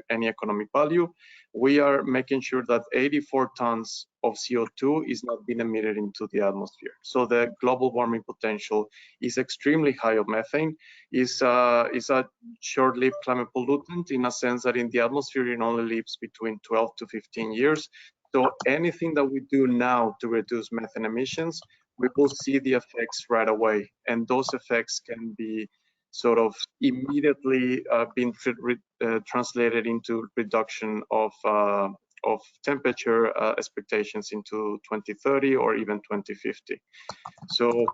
any economic value, we are making sure that 84 tons of CO2 is not being emitted into the atmosphere. So the global warming potential is extremely high of methane. Is a short-lived climate pollutant in a sense that in the atmosphere it only lives between 12 to 15 years. So anything that we do now to reduce methane emissions, we will see the effects right away, and those effects can be sort of immediately being translated into reduction of temperature expectations into 2030 or even 2050. So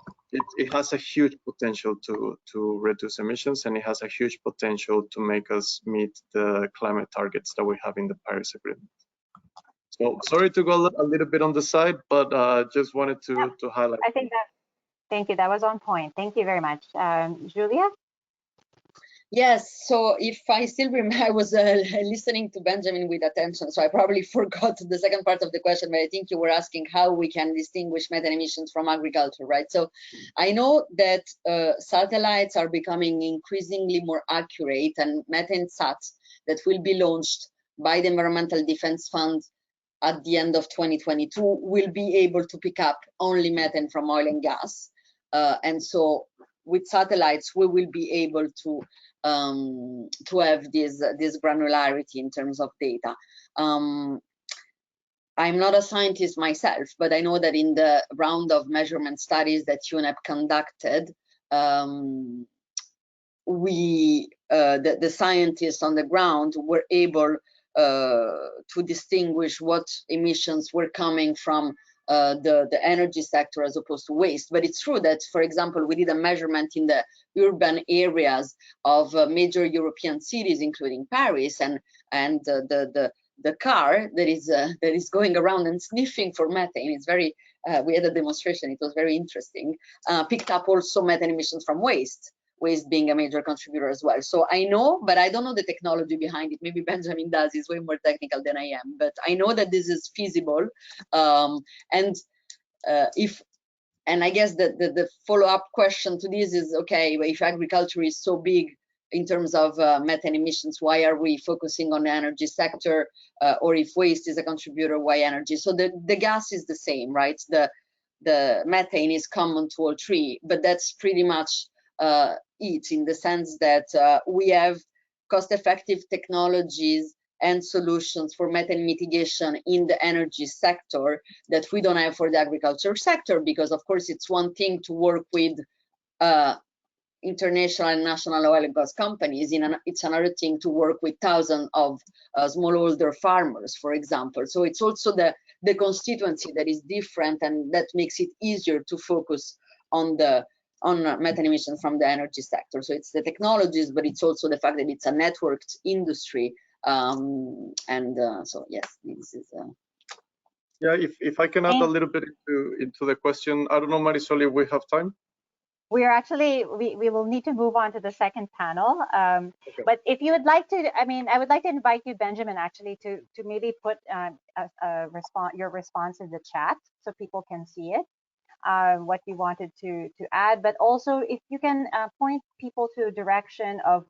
it has a huge potential to reduce emissions, and it has a huge potential to make us meet the climate targets that we have in the Paris Agreement. So sorry to go a little bit on the side, but just wanted to highlight. I think that, thank you, that was on point. Thank you very much. Julia? Yes, so if I still remember, I was listening to Benjamin with attention, so I probably forgot the second part of the question, but I think you were asking how we can distinguish methane emissions from agriculture, right? So I know that satellites are becoming increasingly more accurate, and methane sats that will be launched by the Environmental Defense Fund at the end of 2022 will be able to pick up only methane from oil and gas. And so with satellites, we will be able to have this granularity in terms of data. I'm not a scientist myself, but I know that in the round of measurement studies that UNEP conducted, the scientists on the ground were able to distinguish what emissions were coming from the energy sector as opposed to waste. But it's true that, for example, we did a measurement in the urban areas of major European cities, including Paris, and the car that is going around and sniffing for methane. It's very we had a demonstration. It was very interesting. Picked up also methane emissions from waste being a major contributor as well. So I know, but I don't know the technology behind it. Maybe Benjamin does. He's way more technical than I am. But I know that this is feasible. And I guess the follow-up question to this is, okay, if agriculture is so big in terms of methane emissions, why are we focusing on the energy sector? Or if waste is a contributor, why energy? So the gas is the same, right? The methane is common to all three, but that's pretty much it, in the sense that we have cost-effective technologies and solutions for methane mitigation in the energy sector that we don't have for the agriculture sector, because of course it's one thing to work with international and national oil and gas companies. It's another thing to work with thousands of smallholder farmers, for example. So it's also the constituency that is different, and that makes it easier to focus on methane emissions from the energy sector. So it's the technologies, but it's also the fact that it's a networked industry. So yes, this is. Yeah, if I can add a little bit into the question, I don't know, Marisol, if we have time. We are actually, we will need to move on to the second panel. Okay. But if you would like to, I would like to invite you, Benjamin, actually to maybe put your response in the chat so people can see it, what you wanted to add. But also if you can point people to a direction of,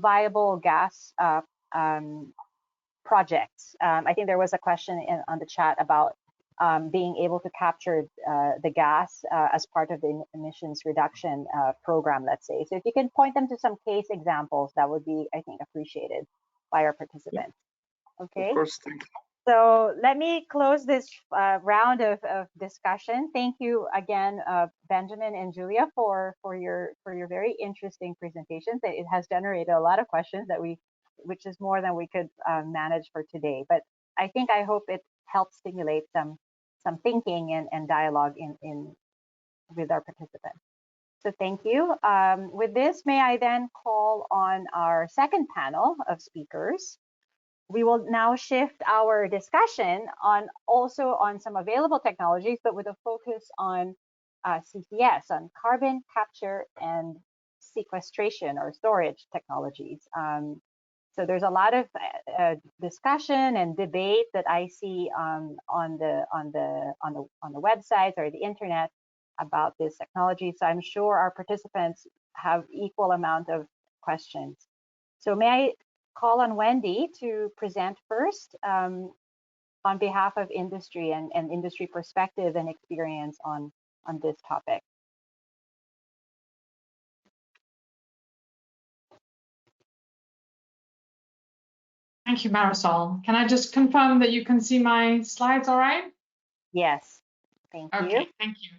viable gas projects. I think there was a question on the chat about being able to capture the gas as part of the emissions reduction program, let's say. So if you can point them to some case examples, that would be, I think, appreciated by our participants. Okay. Of course, thank you. So let me close this round of discussion. Thank you again, Benjamin and Julia, for your very interesting presentations. It has generated a lot of questions which is more than we could manage for today. But I hope it helps stimulate some thinking and dialogue with our participants. So thank you. With this, may I then call on our second panel of speakers. We will now shift our discussion on some available technologies, but with a focus on CCS, on carbon capture and sequestration or storage technologies. So there's a lot of discussion and debate that I see on the websites or the internet about this technology. So I'm sure our participants have equal amount of questions. So may I call on Wendy to present first on behalf of industry and industry perspective and experience on this topic. Thank you, Marisol. Can I just confirm that you can see my slides all right? Yes, thank you. Okay, thank you.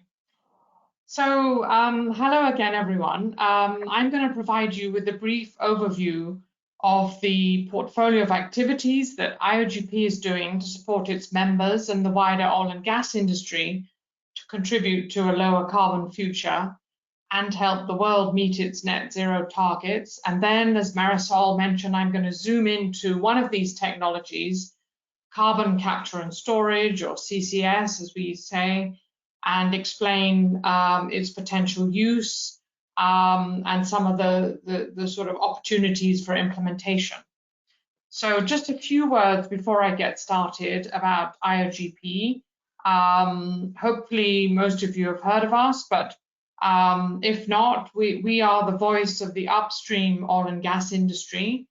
So hello again, everyone. I'm going to provide you with a brief overview of the portfolio of activities that IOGP is doing to support its members and the wider oil and gas industry to contribute to a lower carbon future and help the world meet its net zero targets. And then, as Marisol mentioned, I'm going to zoom into one of these technologies, carbon capture and storage, or CCS, as we say, and explain its potential use and some of the sort of opportunities for implementation. So just a few words before I get started about IOGP. Hopefully most of you have heard of us, but if not, we are the voice of the upstream oil and gas industry.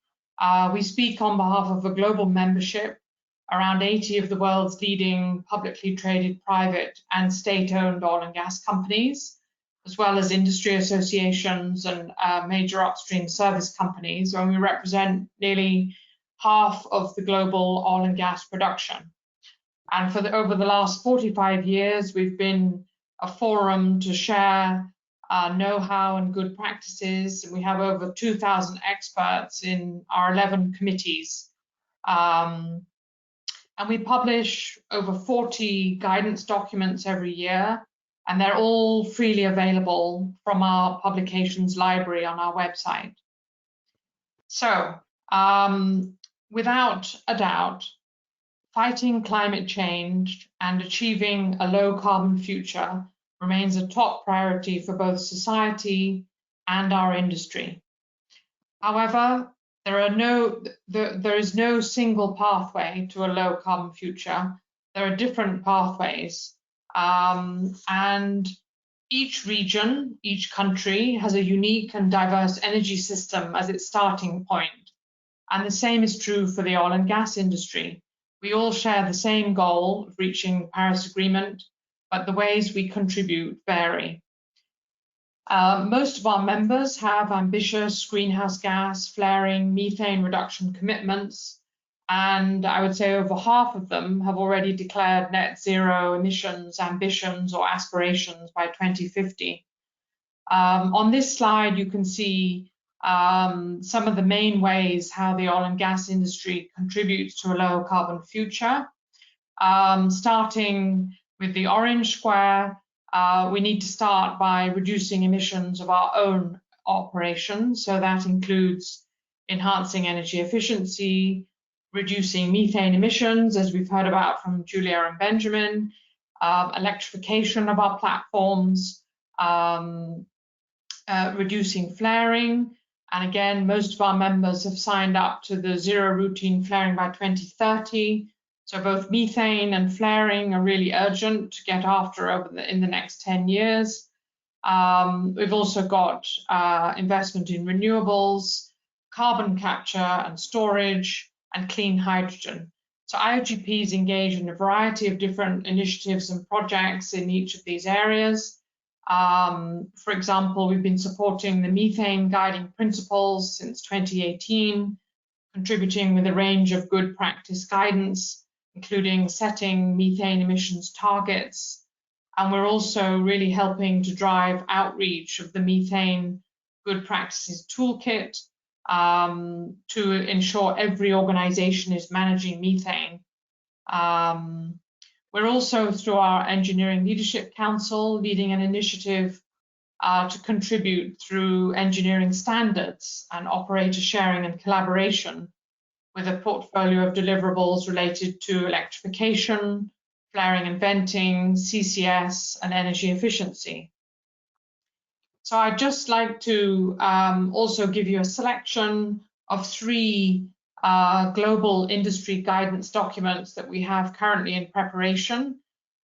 We speak on behalf of a global membership around 80 of the world's leading publicly traded private and state-owned oil and gas companies, as well as industry associations and major upstream service companies, and we represent nearly half of the global oil and gas production. And over the last 45 years, we've been a forum to share know-how and good practices. We have over 2,000 experts in our 11 committees. And we publish over 40 guidance documents every year, and they're all freely available from our publications library on our website. So, without a doubt, fighting climate change and achieving a low carbon future remains a top priority for both society and our industry. However, there is no single pathway to a low carbon future. There are different pathways, and each region, each country has a unique and diverse energy system as its starting point. And the same is true for the oil and gas industry. We all share the same goal of reaching the Paris Agreement, but the ways we contribute vary. Most of our members have ambitious greenhouse gas, flaring, methane reduction commitments, and I would say over half of them have already declared net zero emissions ambitions or aspirations by 2050. On this slide, you can see some of the main ways how the oil and gas industry contributes to a low carbon future. Starting with the orange square, we need to start by reducing emissions of our own operations. So that includes enhancing energy efficiency, reducing methane emissions, as we've heard about from Julia and Benjamin, electrification of our platforms, reducing flaring. And again, most of our members have signed up to the zero routine flaring by 2030. So both methane and flaring are really urgent to get after in the next 10 years. We've also got investment in renewables, carbon capture and storage, and clean hydrogen. So IOGP is engaged in a variety of different initiatives and projects in each of these areas. For example, we've been supporting the methane guiding principles since 2018, contributing with a range of good practice guidance, including setting methane emissions targets. And we're also really helping to drive outreach of the methane good practices toolkit to ensure every organization is managing methane. We're also, through our Engineering Leadership Council, leading an initiative to contribute through engineering standards and operator sharing and collaboration with a portfolio of deliverables related to electrification, flaring and venting, CCS, and energy efficiency. So I'd just like to also give you a selection of 3 global industry guidance documents that we have currently in preparation.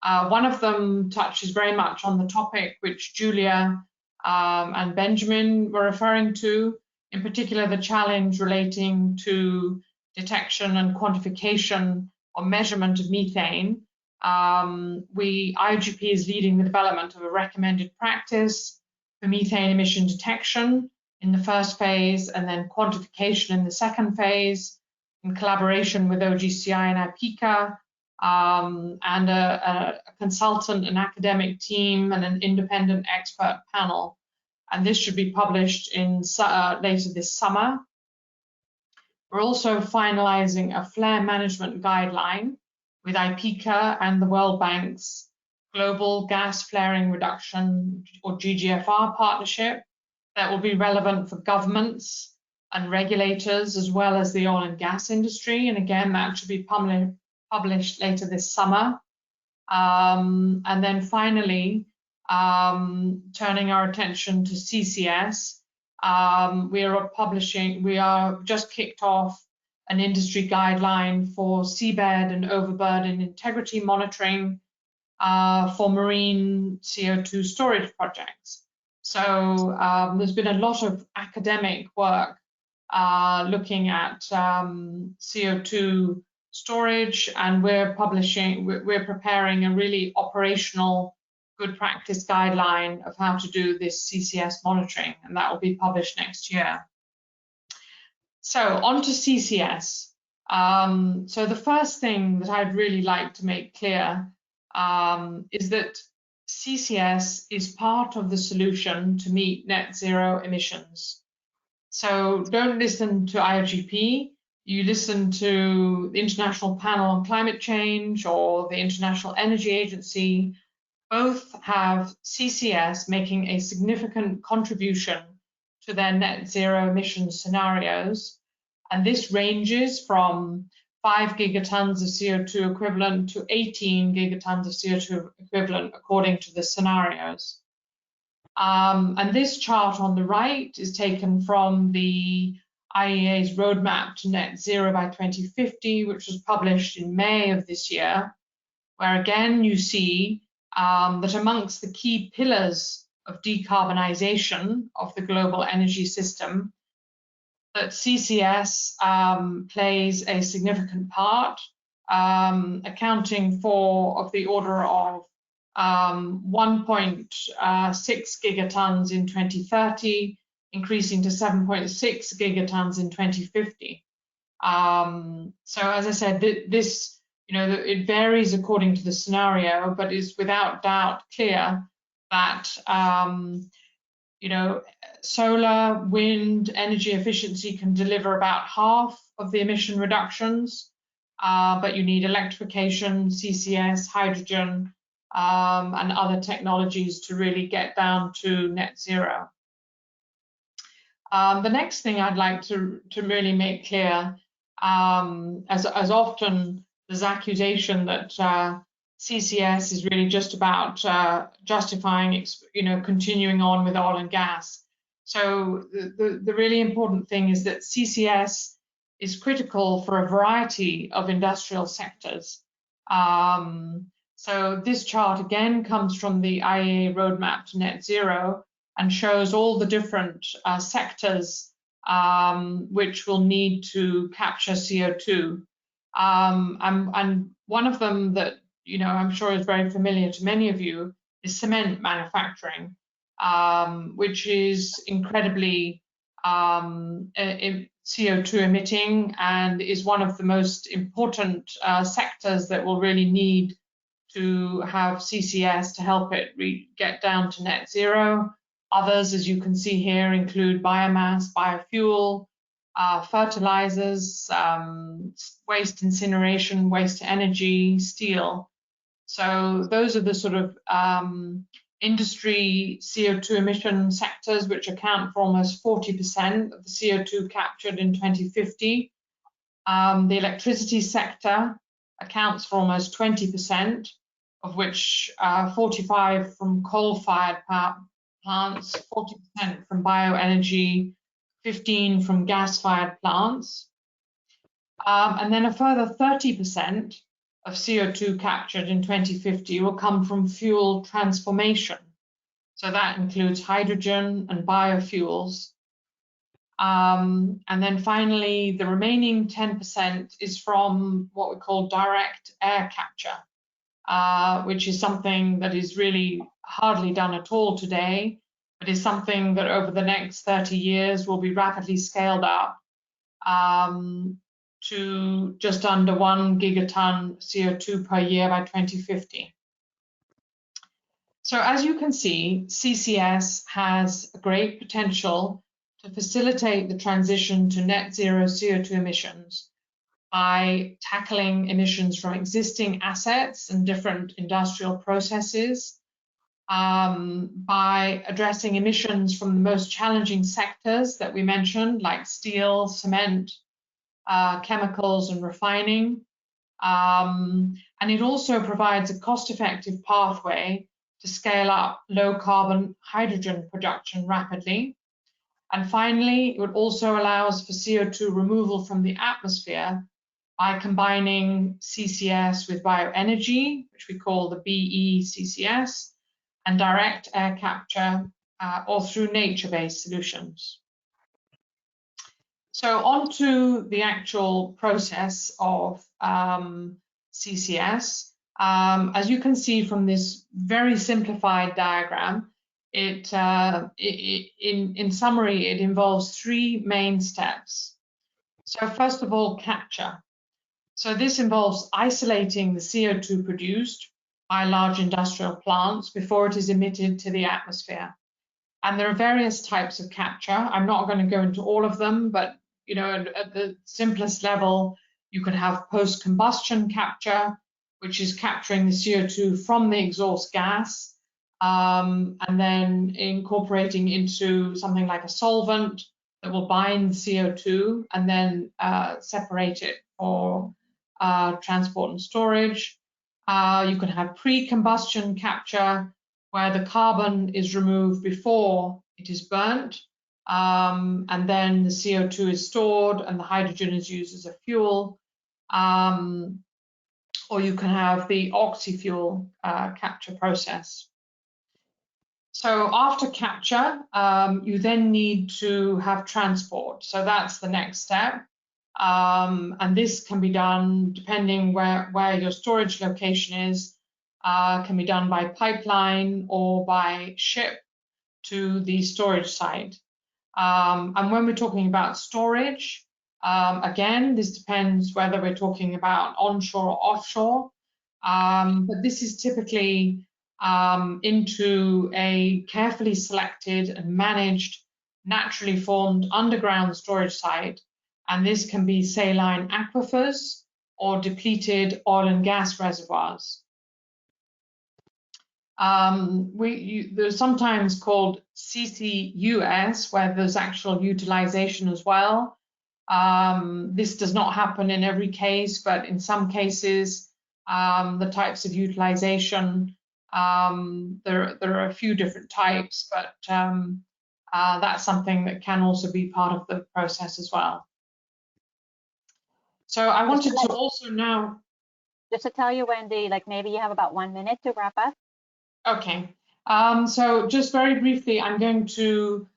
One of them touches very much on the topic which Julia and Benjamin were referring to, in particular the challenge relating to detection and quantification or measurement of methane. IOGP is leading the development of a recommended practice for methane emission detection in the first phase and then quantification in the second phase, in collaboration with OGCI and IPICA, and a consultant, an academic team, and an independent expert panel. And this should be published in later this summer. We're also finalizing a flare management guideline with IPICA and the World Bank's Global Gas Flaring Reduction, or GGFR, partnership that will be relevant for governments and regulators as well as the oil and gas industry. And again, that should be published later this summer. And then finally, turning our attention to CCS, we are just kicked off an industry guideline for seabed and overburden integrity monitoring for marine CO2 storage projects. So there's been a lot of academic work looking at CO2 storage, and we're preparing a really operational good practice guideline of how to do this CCS monitoring, and that will be published next year. So on to CCS. So the first thing that I'd really like to make clear is that CCS is part of the solution to meet net zero emissions. So don't listen to IOGP, you listen to the International Panel on Climate Change or the International Energy Agency. Both have CCS making a significant contribution to their net zero emissions scenarios. And this ranges from 5 gigatons of CO2 equivalent to 18 gigatons of CO2 equivalent according to the scenarios. And this chart on the right is taken from the IEA's roadmap to net zero by 2050, which was published in May of this year, where again you see that amongst the key pillars of decarbonisation of the global energy system, that CCS plays a significant part, accounting for of the order of 1.6 gigatons in 2030, increasing to 7.6 gigatons in 2050. So as I said, this, it varies according to the scenario, but is without doubt clear that, solar, wind, energy efficiency can deliver about half of the emission reductions, but you need electrification, CCS, hydrogen, and other technologies to really get down to net zero. The next thing I'd like to really make clear, as often there's accusation that CCS is really just about justifying, continuing on with oil and gas. So the really important thing is that CCS is critical for a variety of industrial sectors. So this chart again comes from the IEA roadmap to net zero and shows all the different sectors which will need to capture CO2. And one of them that I'm sure is very familiar to many of you is cement manufacturing, which is incredibly CO2 emitting and is one of the most important sectors that will really need to have CCS to help it get down to net zero. Others, as you can see here, include biomass, biofuel, fertilizers, waste incineration, waste to energy, steel. So those are the sort of industry CO2 emission sectors which account for almost 40% of the CO2 captured in 2050. The electricity sector accounts for almost 20%, of which 45% from coal-fired power plants, 40% from bioenergy, 15% from gas-fired plants. And then a further 30% of CO2 captured in 2050 will come from fuel transformation. So that includes hydrogen and biofuels. And then finally, the remaining 10% is from what we call direct air capture, which is something that is really hardly done at all today, but is something that over the next 30 years will be rapidly scaled up to just under 1 gigaton CO2 per year by 2050. So as you can see, CCS has a great potential to facilitate the transition to net zero CO2 emissions by tackling emissions from existing assets and different industrial processes, by addressing emissions from the most challenging sectors that we mentioned, like steel, cement, chemicals and refining. And it also provides a cost-effective pathway to scale up low-carbon hydrogen production rapidly. And finally, it also allows for CO2 removal from the atmosphere by combining CCS with bioenergy, which we call the BE-CCS, and direct air capture or through nature-based solutions. So on to the actual process of CCS. As you can see from this very simplified diagram, in summary, it involves three main steps. So first of all, capture. So this involves isolating the CO2 produced by large industrial plants before it is emitted to the atmosphere. And there are various types of capture. I'm not going to go into all of them, but you know, at the simplest level, you could have post-combustion capture, which is capturing the CO2 from the exhaust gas, and then incorporating into something like a solvent that will bind CO2 and then separate it for transport and storage. You can have pre-combustion capture, where the carbon is removed before it is burnt, and then the CO2 is stored and the hydrogen is used as a fuel. Or you can have the oxy-fuel capture process. So after capture, you then need to have transport. So that's the next step. And this can be done depending where your storage location is, can be done by pipeline or by ship to the storage site. And when we're talking about storage, again, this depends whether we're talking about onshore or offshore, but this is typically into a carefully selected and managed naturally formed underground storage site. And this can be saline aquifers or depleted oil and gas reservoirs. They're sometimes called CCUS, where there's actual utilization as well. This does not happen in every case, but in some cases, the types of utilization, there are a few different types, but that's something that can also be part of the process as well. So I wanted to also now... Just to tell you, Wendy, like maybe you have about 1 minute to wrap up. Okay, so just very briefly, I'm going to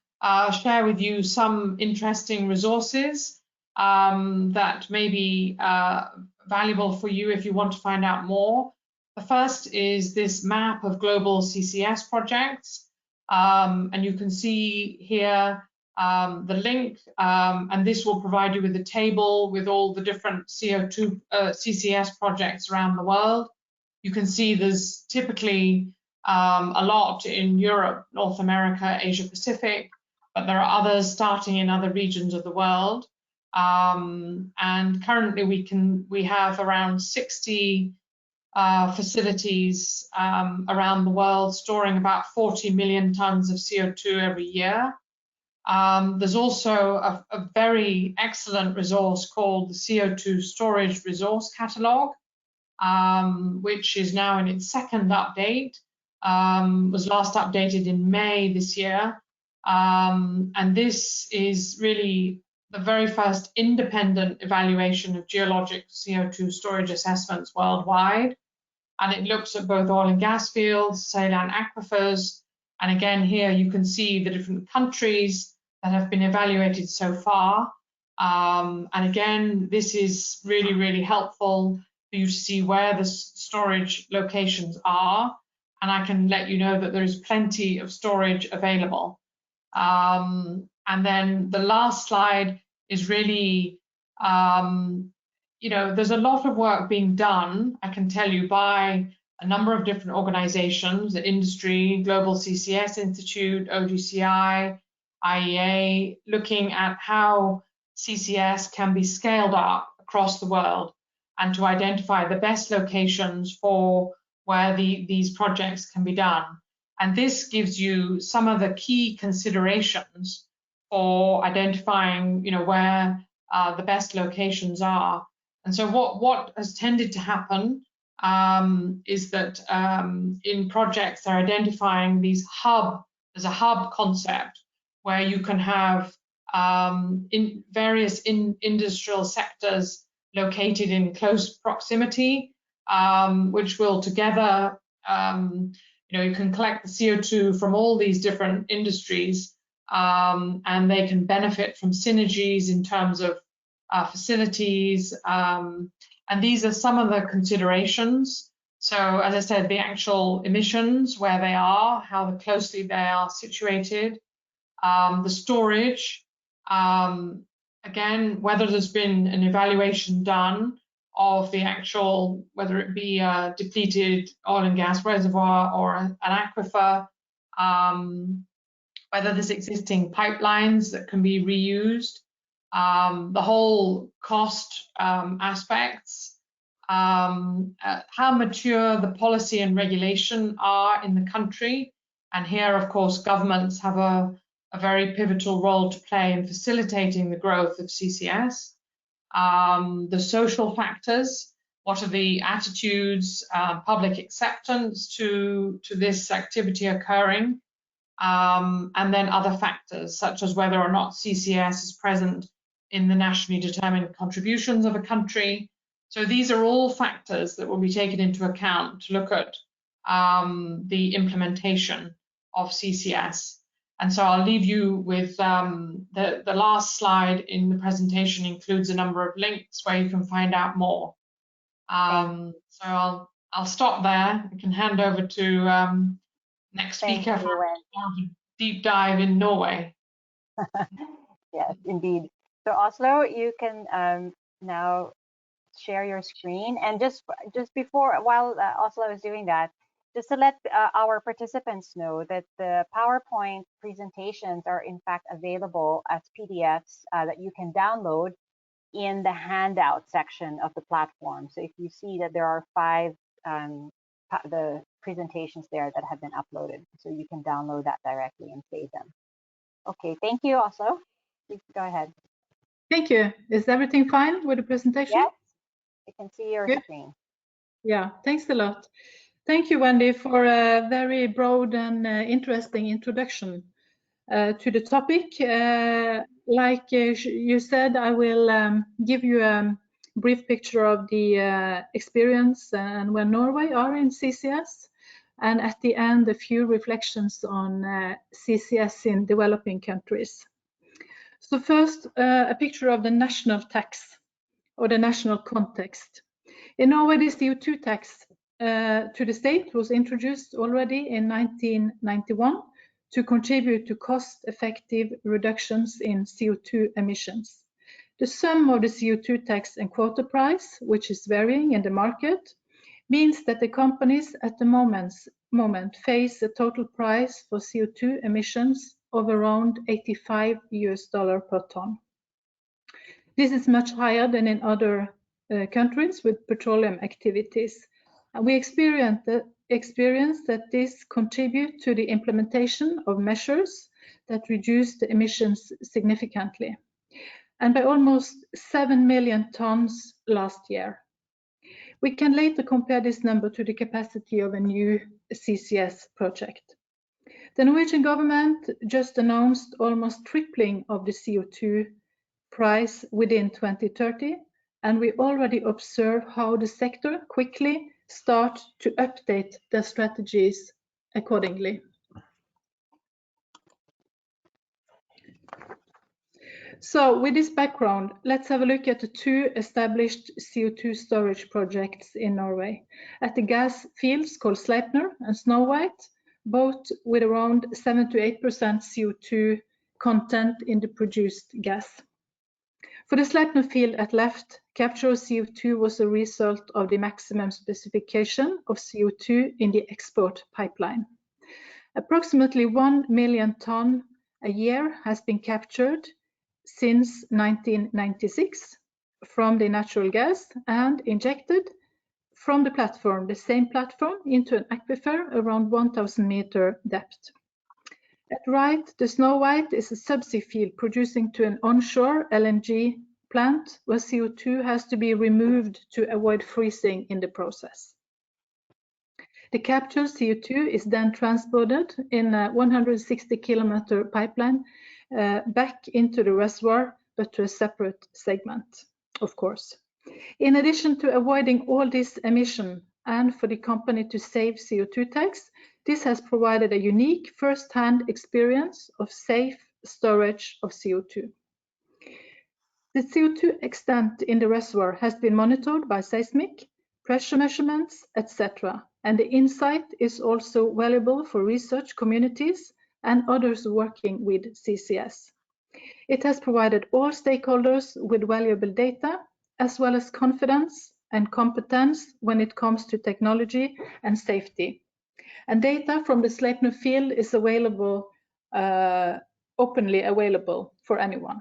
share with you some interesting resources that may be valuable for you if you want to find out more. The first is this map of global CCS projects, and you can see here the link, and this will provide you with a table with all the different CO2 CCS projects around the world. You can see there's typically a lot in Europe, North America, Asia Pacific, but there are others starting in other regions of the world. And currently we have around 60 facilities around the world storing about 40 million tons of CO2 every year. There's also a very excellent resource called the CO2 Storage Resource Catalogue, which is now in its second update, was last updated in May this year. And this is really the very first independent evaluation of geologic CO2 storage assessments worldwide. And it looks at both oil and gas fields, saline aquifers, and again here you can see the different countries that have been evaluated so far. And again, this is really, really helpful for you to see where the storage locations are. And I can let you know that there is plenty of storage available. And then the last slide is really, you know, there's a lot of work being done, I can tell you, by a number of different organizations, the industry, Global CCS Institute, OGCI, IEA, looking at how CCS can be scaled up across the world and to identify the best locations for where these projects can be done. And this gives you some of the key considerations for identifying, you know, where the best locations are. And so what has tended to happen is that in projects they're identifying these there's a hub concept where you can have in various industrial sectors located in close proximity, which will together, you know, you can collect the CO2 from all these different industries and they can benefit from synergies in terms of facilities. And these are some of the considerations. So as I said, the actual emissions, where they are, how closely they are situated, the storage, again, whether there's been an evaluation done of the actual, whether it be a depleted oil and gas reservoir or an aquifer, whether there's existing pipelines that can be reused, the whole cost aspects, how mature the policy and regulation are in the country. And here, of course, governments have a very pivotal role to play in facilitating the growth of CCS. The social factors, what are the attitudes, public acceptance to this activity occurring, and then other factors such as whether or not CCS is present in the nationally determined contributions of a country. So these are all factors that will be taken into account to look at the implementation of CCS. And so I'll leave you with the last slide in the presentation includes a number of links where you can find out more. So I'll stop there. I can hand over to next speaker for a deep dive in Norway. Yes, indeed. So Oslo, you can now share your screen. And just before, while Oslo is doing that, just to let our participants know that the PowerPoint presentations are in fact available as PDFs that you can download in the handout section of the platform. So if you see that there are 5 the presentations there that have been uploaded, so you can download that directly and save them. Okay, thank you. Also, please go ahead. Thank you. Is everything fine with the presentation? Yes, I can see your screen. Yeah, thanks a lot. Thank you, Wendy, for a very broad and interesting introduction to the topic. Like you said, I will give you a brief picture of the experience and where Norway are in CCS, and at the end, a few reflections on CCS in developing countries. So first, a picture of the national tax or the national context. In Norway, the CO2 tax to the state was introduced already in 1991 to contribute to cost-effective reductions in CO2 emissions. The sum of the CO2 tax and quota price, which is varying in the market, means that the companies at the moment face a total price for CO2 emissions of around $85 per ton. This is much higher than in other countries with petroleum activities. And we experience that this contributes to the implementation of measures that reduce the emissions significantly, and by almost 7 million tons last year. We can later compare this number to the capacity of a new CCS project. The Norwegian government just announced almost tripling of the CO2 price within 2030, and we already observe how the sector quickly start to update their strategies accordingly. So with this background, let's have a look at the 2 established CO2 storage projects in Norway at the gas fields called Sleipner and Snow White, both with around 7 to 8% CO2 content in the produced gas. For the Sleipner field at left, capture of CO2 was a result of the maximum specification of CO2 in the export pipeline. Approximately 1 million ton a year has been captured since 1996 from the natural gas and injected from the platform, the same platform, into an aquifer around 1,000 meter depth. At right, the Snow White is a subsea field producing to an onshore LNG plant where CO2 has to be removed to avoid freezing in the process. The captured CO2 is then transported in a 160-kilometer pipeline back into the reservoir, but to a separate segment, of course. In addition to avoiding all this emission and for the company to save CO2 tax, this has provided a unique first-hand experience of safe storage of CO2. The CO2 extent in the reservoir has been monitored by seismic, pressure measurements, etc. And the insight is also valuable for research communities and others working with CCS. It has provided all stakeholders with valuable data, as well as confidence and competence when it comes to technology and safety. And data from the Sleipner field is available, openly available for anyone.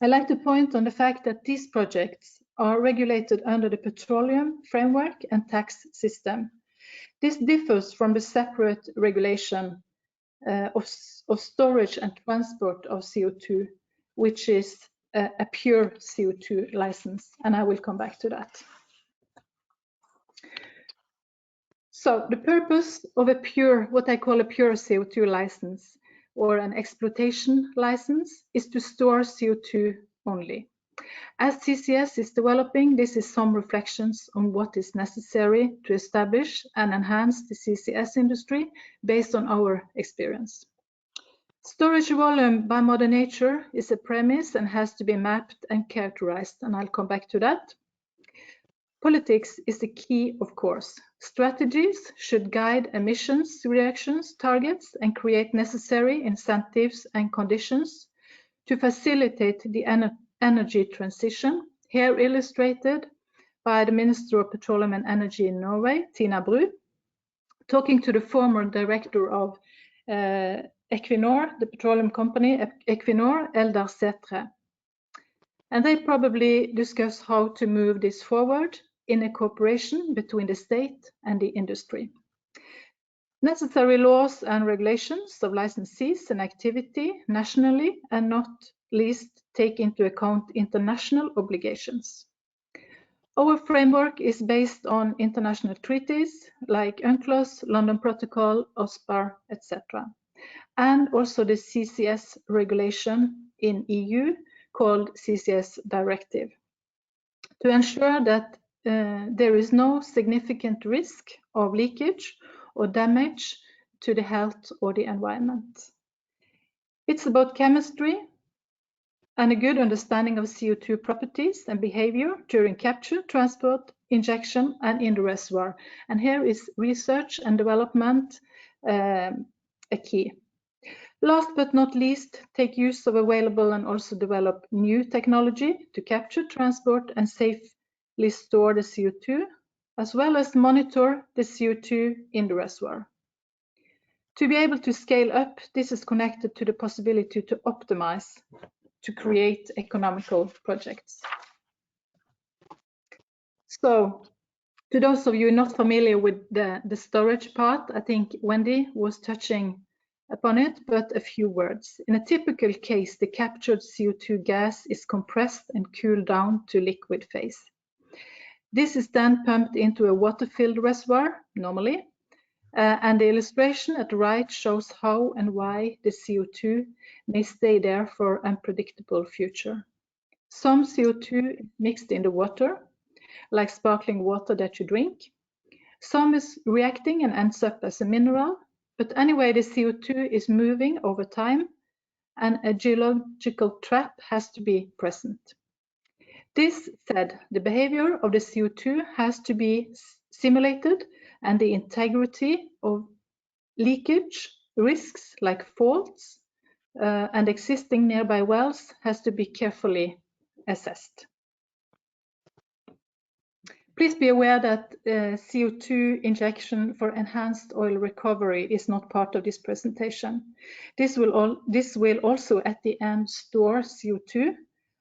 I like to point on the fact that these projects are regulated under the Petroleum Framework and Tax System. This differs from the separate regulation of storage and transport of CO2, which is a pure CO2 license, and I will come back to that. So the purpose of a pure, what I call a pure CO2 license or an exploitation license, is to store CO2 only. As CCS is developing, this is some reflections on what is necessary to establish and enhance the CCS industry based on our experience. Storage volume by Mother Nature is a premise and has to be mapped and characterized, and I'll come back to that. Politics is the key, of course. Strategies should guide emissions reductions targets and create necessary incentives and conditions to facilitate the energy transition, here illustrated by the Minister of Petroleum and Energy in Norway, Tina Bru, talking to the former director of Equinor, the petroleum company Equinor, Eldar Sætre. And they probably discuss how to move this forward in a cooperation between the state and the industry. Necessary laws and regulations of licensees and activity nationally and not least take into account international obligations. Our framework is based on international treaties like UNCLOS, London Protocol, OSPAR, etc. And also the CCS regulation in EU called CCS Directive, to ensure that there is no significant risk of leakage or damage to the health or the environment. It's about chemistry and a good understanding of CO2 properties and behavior during capture, transport, injection, and in the reservoir. And here is research and development a key. Last but not least, take use of available and also develop new technology to capture, transport, and safely store the CO2, as well as monitor the CO2 in the reservoir. To be able to scale up, this is connected to the possibility to optimize, to create economical projects. So, to those of you not familiar with the storage part, I think Wendy was touching upon it, but a few words. In a typical case, the captured CO2 gas is compressed and cooled down to liquid phase. This is then pumped into a water-filled reservoir, normally, and the illustration at the right shows how and why the CO2 may stay there for unpredictable future. Some CO2 is mixed in the water, like sparkling water that you drink. Some is reacting and ends up as a mineral. But anyway, the CO2 is moving over time and a geological trap has to be present. This said, the behavior of the CO2 has to be simulated and the integrity of leakage risks like faults and existing nearby wells has to be carefully assessed. Please be aware that CO2 injection for enhanced oil recovery is not part of this presentation. This will also at the end store CO2,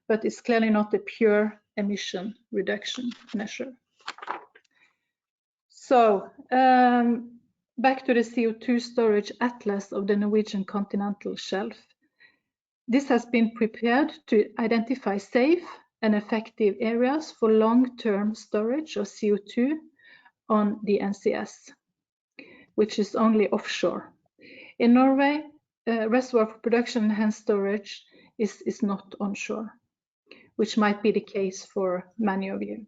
but it's clearly not a pure emission reduction measure. So back to the CO2 storage atlas of the Norwegian continental shelf. This has been prepared to identify safe and effective areas for long-term storage of CO2 on the NCS, which is only offshore. In Norway, reservoir for production enhanced storage is not onshore, which might be the case for many of you.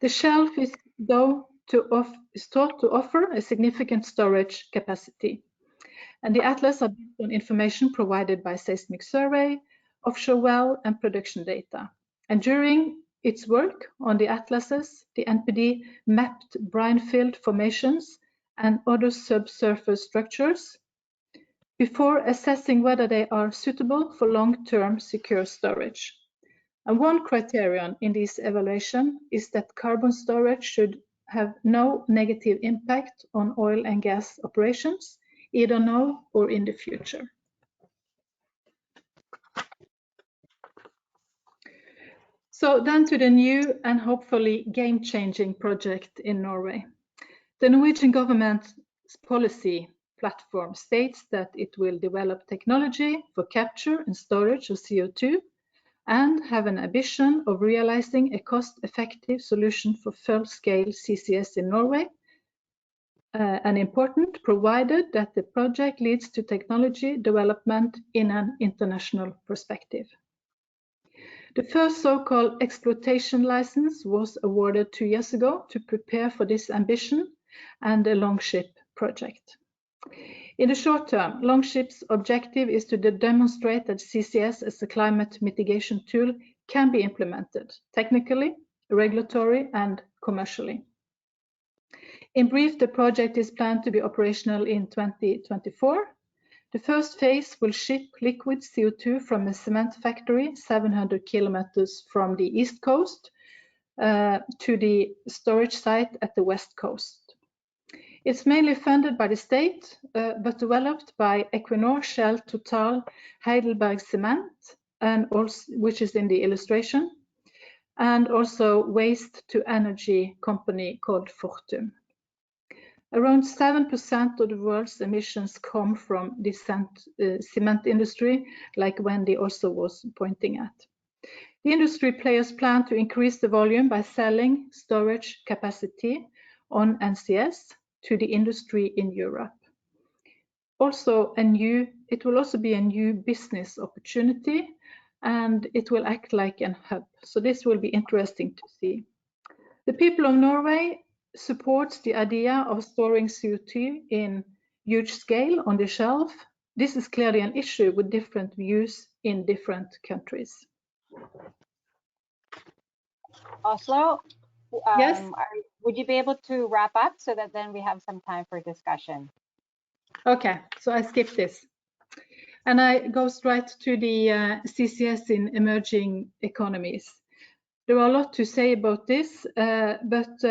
The shelf is thought to offer a significant storage capacity. And the atlas are based on information provided by seismic survey, offshore well, and production data. And during its work on the atlases, the NPD mapped brine-filled formations and other subsurface structures before assessing whether they are suitable for long-term secure storage. And one criterion in this evaluation is that carbon storage should have no negative impact on oil and gas operations, either now or in the future. So then to the new and hopefully game-changing project in Norway. The Norwegian government's policy platform states that it will develop technology for capture and storage of CO2 and have an ambition of realizing a cost-effective solution for full-scale CCS in Norway, and important, provided that the project leads to technology development in an international perspective. The first so-called exploitation license was awarded 2 years ago to prepare for this ambition and the Longship project. In the short term, Longship's objective is to demonstrate that CCS as a climate mitigation tool can be implemented technically, regulatory, and commercially. In brief, the project is planned to be operational in 2024. The first phase will ship liquid CO2 from a cement factory 700 kilometers from the east coast to the storage site at the west coast. It's mainly funded by the state, but developed by Equinor, Shell, Total, Heidelberg Cement, and also, which is in the illustration, and also waste to energy company called Fortum. Around 7% of the world's emissions come from the cement industry, like Wendy also was pointing at. The industry players plan to increase the volume by selling storage capacity on NCS to the industry in Europe. It will also be a new business opportunity, and it will act like a hub. So this will be interesting to see. The people of Norway supports the idea of storing CO2 in huge scale on the shelf. This is clearly an issue with different views in different countries. Oslo, yes. Would you be able to wrap up so that then we have some time for discussion? Okay, so I skip this. And I go straight to the CCS in emerging economies. There are a lot to say about this, but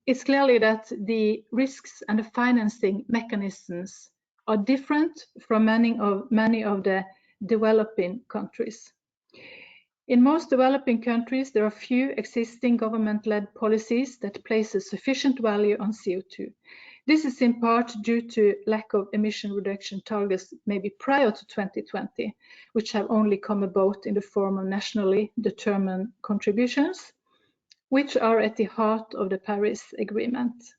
it's clearly that the risks and the financing mechanisms are different from many of the developing countries. In most developing countries, there are few existing government-led policies that place a sufficient value on CO2. This is in part due to lack of emission reduction targets maybe prior to 2020, which have only come about in the form of nationally determined contributions, which are at the heart of the Paris Agreement.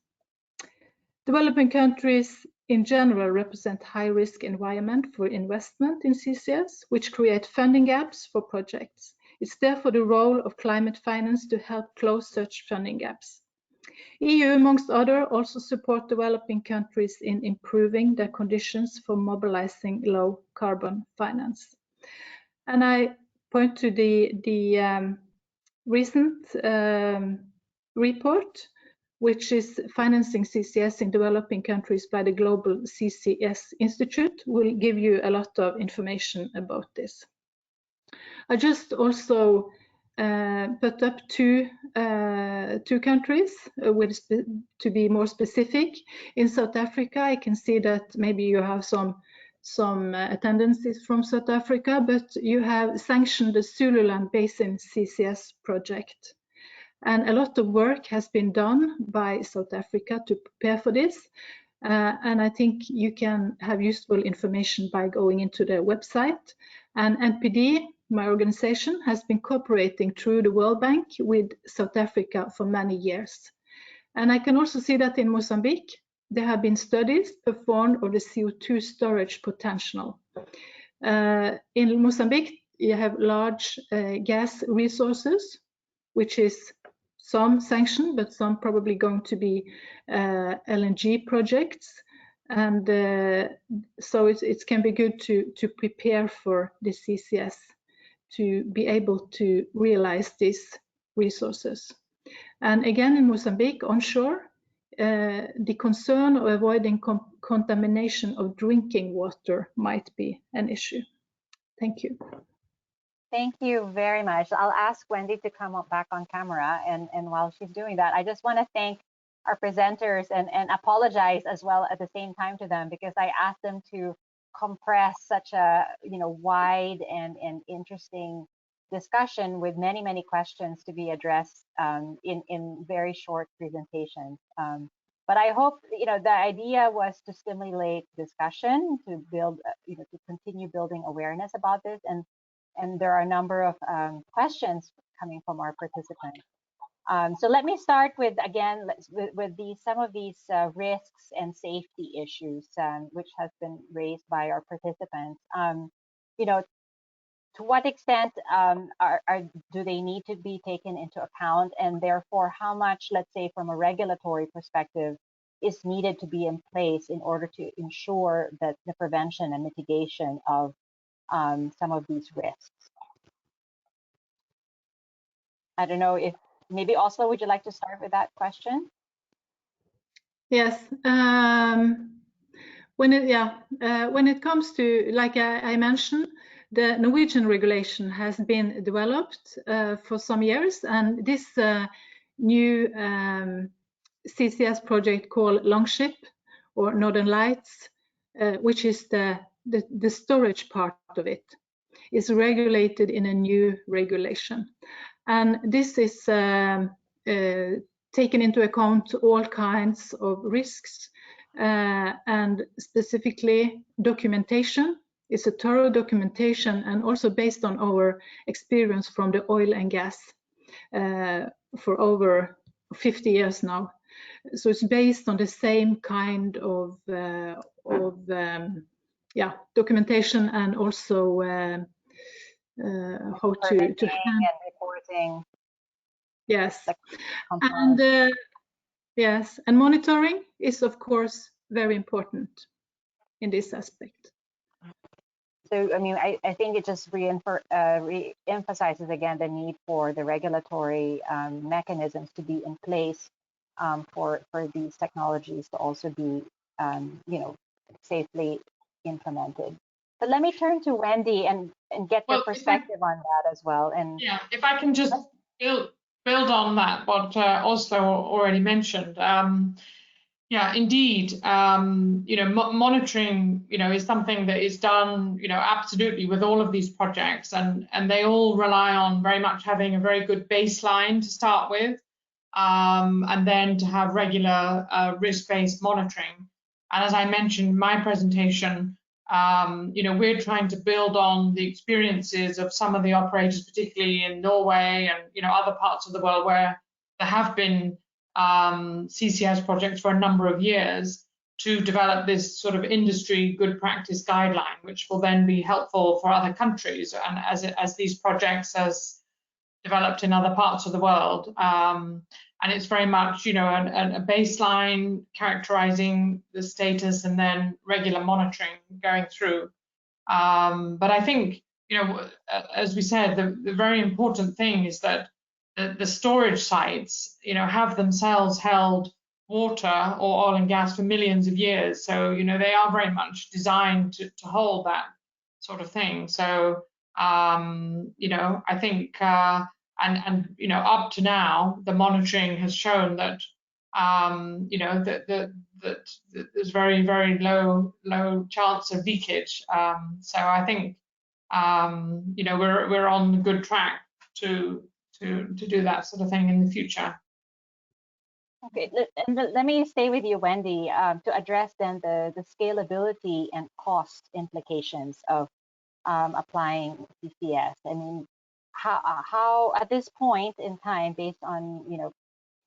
Developing countries in general represent high-risk environment for investment in CCS, which create funding gaps for projects. It's therefore the role of climate finance to help close such funding gaps. EU, amongst others, also support developing countries in improving their conditions for mobilizing low-carbon finance. And I point to the recent report, which is financing CCS in developing countries by the Global CCS Institute, will give you a lot of information about this. I just also put up two countries to be more specific. In South Africa, I can see that maybe you have some attendances from South Africa, but you have sanctioned the Zululand Basin CCS project. And a lot of work has been done by South Africa to prepare for this. And I think you can have useful information by going into their website. And NPD, my organization, has been cooperating through the World Bank with South Africa for many years. And I can also see that in Mozambique, there have been studies performed of the CO2 storage potential. In Mozambique, you have large gas resources, which is some sanctioned, but some probably going to be LNG projects. And so it can be good to prepare for the CCS to be able to realize these resources. And again, in Mozambique, onshore, the concern of avoiding contamination of drinking water might be an issue. Thank you. Thank you very much. I'll ask Wendy to come up back on camera. And while she's doing that, I just want to thank our presenters and apologize as well at the same time to them, because I asked them to compress such a wide and interesting discussion with many questions to be addressed in very short presentations. But I hope the idea was to stimulate discussion, to build to continue building awareness about this, and there are a number of questions coming from our participants. So let me start with, again, with some of these risks and safety issues which has been raised by our participants. To what extent do they need to be taken into account, and therefore how much, let's say from a regulatory perspective, is needed to be in place in order to ensure that the prevention and mitigation of some of these risks? I don't know if maybe Oslo, would you like to start with that question? Yes. When it comes to, like I mentioned, the Norwegian regulation has been developed for some years, and this new CCS project called Longship or Northern Lights, which is the storage part of it, is regulated in a new regulation. And this is taken into account all kinds of risks, and specifically documentation. It's a thorough documentation, and also based on our experience from the oil and gas for over 50 years now. So it's based on the same kind of documentation, and also how to handle and reporting. Yes, and yes, and monitoring is of course very important in this aspect. So, I mean, I think it just re-emphasizes again the need for the regulatory mechanisms to be in place for these technologies to also be, safely implemented. But let me turn to Wendy and get your perspective on that as well. And yeah, if I can just build on that, what Oslo already mentioned. Yeah, indeed. Monitoring, is something that is done, absolutely with all of these projects, and they all rely on very much having a very good baseline to start with, and then to have regular risk-based monitoring. And as I mentioned in my presentation, we're trying to build on the experiences of some of the operators, particularly in Norway and other parts of the world where there have been CCS projects for a number of years, to develop this sort of industry good practice guideline, which will then be helpful for other countries and as these projects as developed in other parts of the world. And it's very much, a baseline characterizing the status and then regular monitoring going through. But I think, as we said, the very important thing is that the storage sites, have themselves held water or oil and gas for millions of years. So, they are very much designed to hold that sort of thing. So, I think, and up to now, the monitoring has shown that, that there's very, very low chance of leakage. So I think, we're on a good track to do that sort of thing in the future. Okay, and let me stay with you, Wendy, to address then the scalability and cost implications of applying CCS. I mean, how at this point in time, based on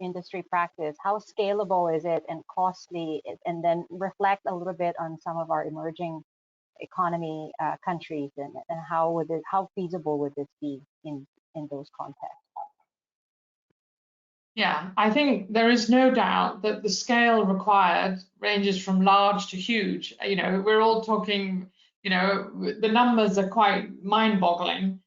industry practice, how scalable is it and costly, and then reflect a little bit on some of our emerging economy countries, and how feasible would this be in those contexts? Yeah, I think there is no doubt that the scale required ranges from large to huge. You know, we're all talking, you know, the numbers are quite mind-boggling.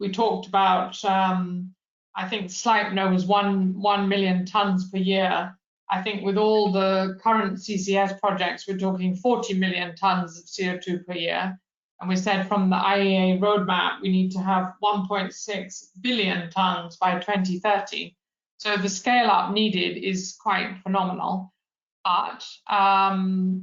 We talked about, I think Sleipner was 1 million tons per year. I think with all the current CCS projects, we're talking 40 million tons of CO2 per year. And we said from the IEA roadmap, we need to have 1.6 billion tons by 2030. So the scale up needed is quite phenomenal. But,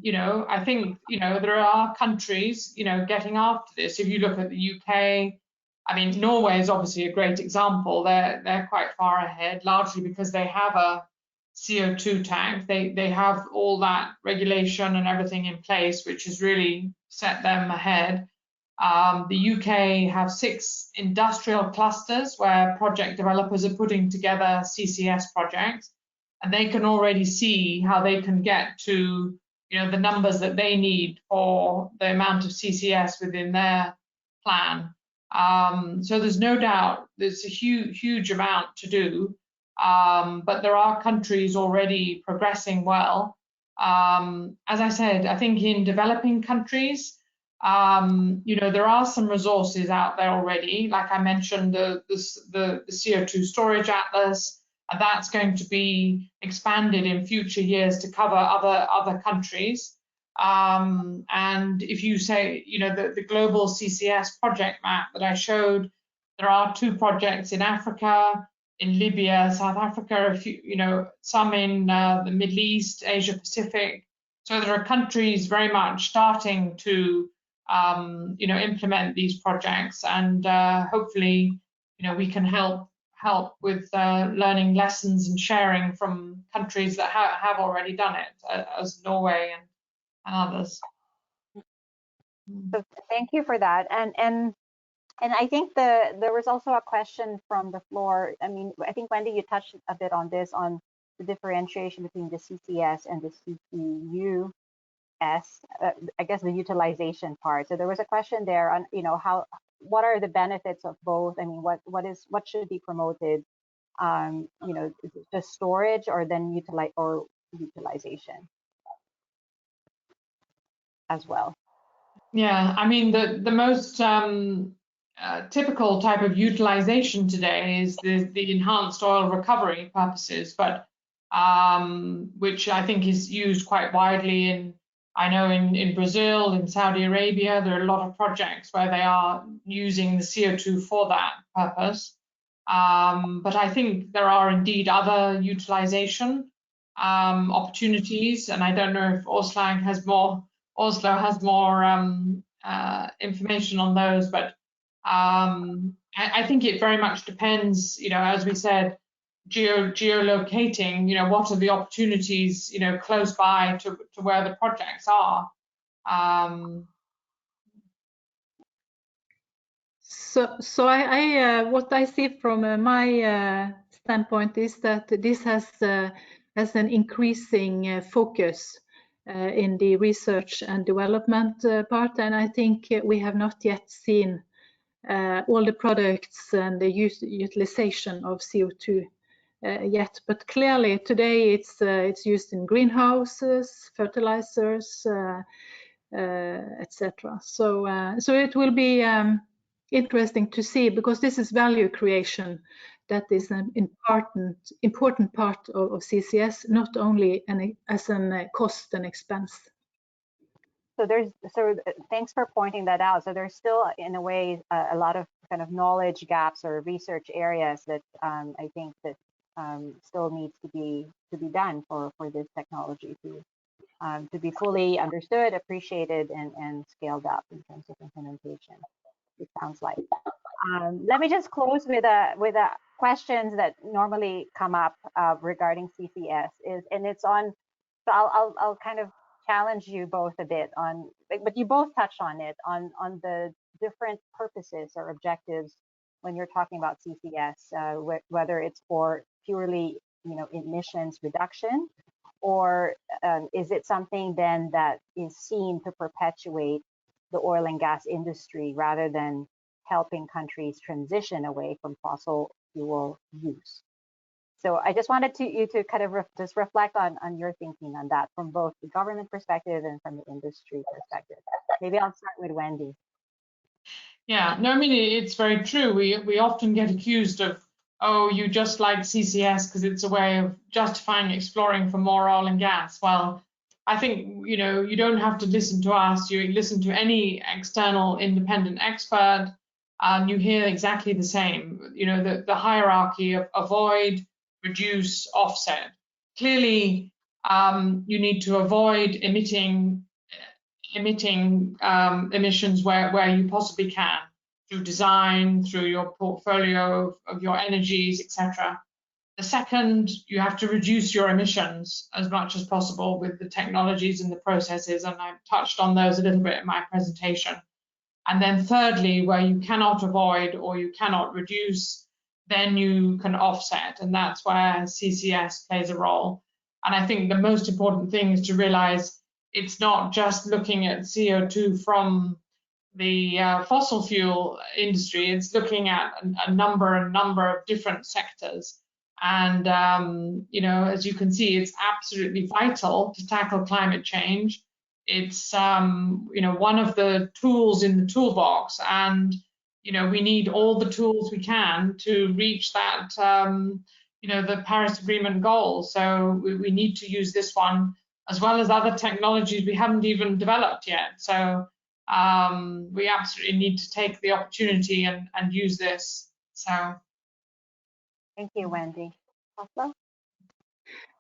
you know, I think, you know, there are countries, you know, getting after this. If you look at the UK, I mean, Norway is obviously a great example. They're quite far ahead, largely because they have a CO2 tank. They have all that regulation and everything in place, which has really set them ahead. The UK have 6 industrial clusters where project developers are putting together CCS projects, and they can already see how they can get to, you know, the numbers that they need for the amount of CCS within their plan. So there's no doubt there's a huge amount to do, but there are countries already progressing well. As I said, I think in developing countries, you know, there are some resources out there already. Like I mentioned, the CO2 storage atlas, and that's going to be expanded in future years to cover other countries. And if you say, you know, the global CCS project map that I showed, there are 2 projects in Africa, in Libya, South Africa, a few, you know, some in the Middle East, Asia Pacific. So there are countries very much starting to you know, implement these projects, and hopefully, you know, we can help with learning lessons and sharing from countries that have already done it, as Norway and others. So thank you for that. And I think there was also a question from the floor. I mean, I think Wendy, you touched a bit on this, on the differentiation between the CCS and the CCUS. I guess the utilization part. So there was a question there on, you know, what are the benefits of both? I mean, what should be promoted? You know, just storage or then utilization as well. Yeah, I mean, the most typical type of utilization today is the enhanced oil recovery purposes, but which I think is used quite widely in, I know in Brazil, in Saudi Arabia, there are a lot of projects where they are using the CO2 for that purpose. But I think there are indeed other utilization opportunities, and I don't know if Oslo has more information on those, but I think it very much depends, you know, as we said, geolocating, you know, what are the opportunities, you know, close by to where the projects are. So I what I see from my standpoint is that this has an increasing focus in the research and development part, and I think we have not yet seen all the products and the utilization of CO2 yet. But clearly today it's used in greenhouses, fertilizers, etc. So it will be interesting to see, because this is value creation that is an important part of CCS, not only as a cost and expense. So thanks for pointing that out. So there's still, in a way, a lot of kind of knowledge gaps or research areas that I think that still needs to be done for this technology to be fully understood, appreciated, and scaled up in terms of implementation. It sounds like. Let me just close with questions that normally come up regarding CCS and it's on. So I'll kind of challenge you both a bit on, but you both touched on it, on the different purposes or objectives when you're talking about CCS, whether it's for purely, you know, emissions reduction, or is it something then that is seen to perpetuate the oil and gas industry rather than helping countries transition away from fossil fuel use? So I just wanted you to kind of just reflect on your thinking on that from both the government perspective and from the industry perspective. Maybe I'll start with Wendy. Yeah, no, I mean, it's very true. We often get accused of, oh, you just like CCS because it's a way of justifying exploring for more oil and gas. Well, I think, you know, you don't have to listen to us. You listen to any external independent expert, you hear exactly the same. You know, the hierarchy of avoid, reduce, offset. Clearly, you need to avoid emitting emissions where you possibly can, through design, through your portfolio of your energies, etc. The second, you have to reduce your emissions as much as possible with the technologies and the processes, and I touched on those a little bit in my presentation. And then thirdly, where you cannot avoid or you cannot reduce, then you can offset, and that's where CCS plays a role. And I think the most important thing is to realize it's not just looking at CO2 from the fossil fuel industry, it's looking at a number of different sectors. And, you know, as you can see, it's absolutely vital to tackle climate change. It's, you know, one of the tools in the toolbox, and, you know, we need all the tools we can to reach that, you know, the Paris Agreement goals. So we need to use this one as well as other technologies we haven't even developed yet. So we absolutely need to take the opportunity and use this. So. Thank you, Wendy. Oslo?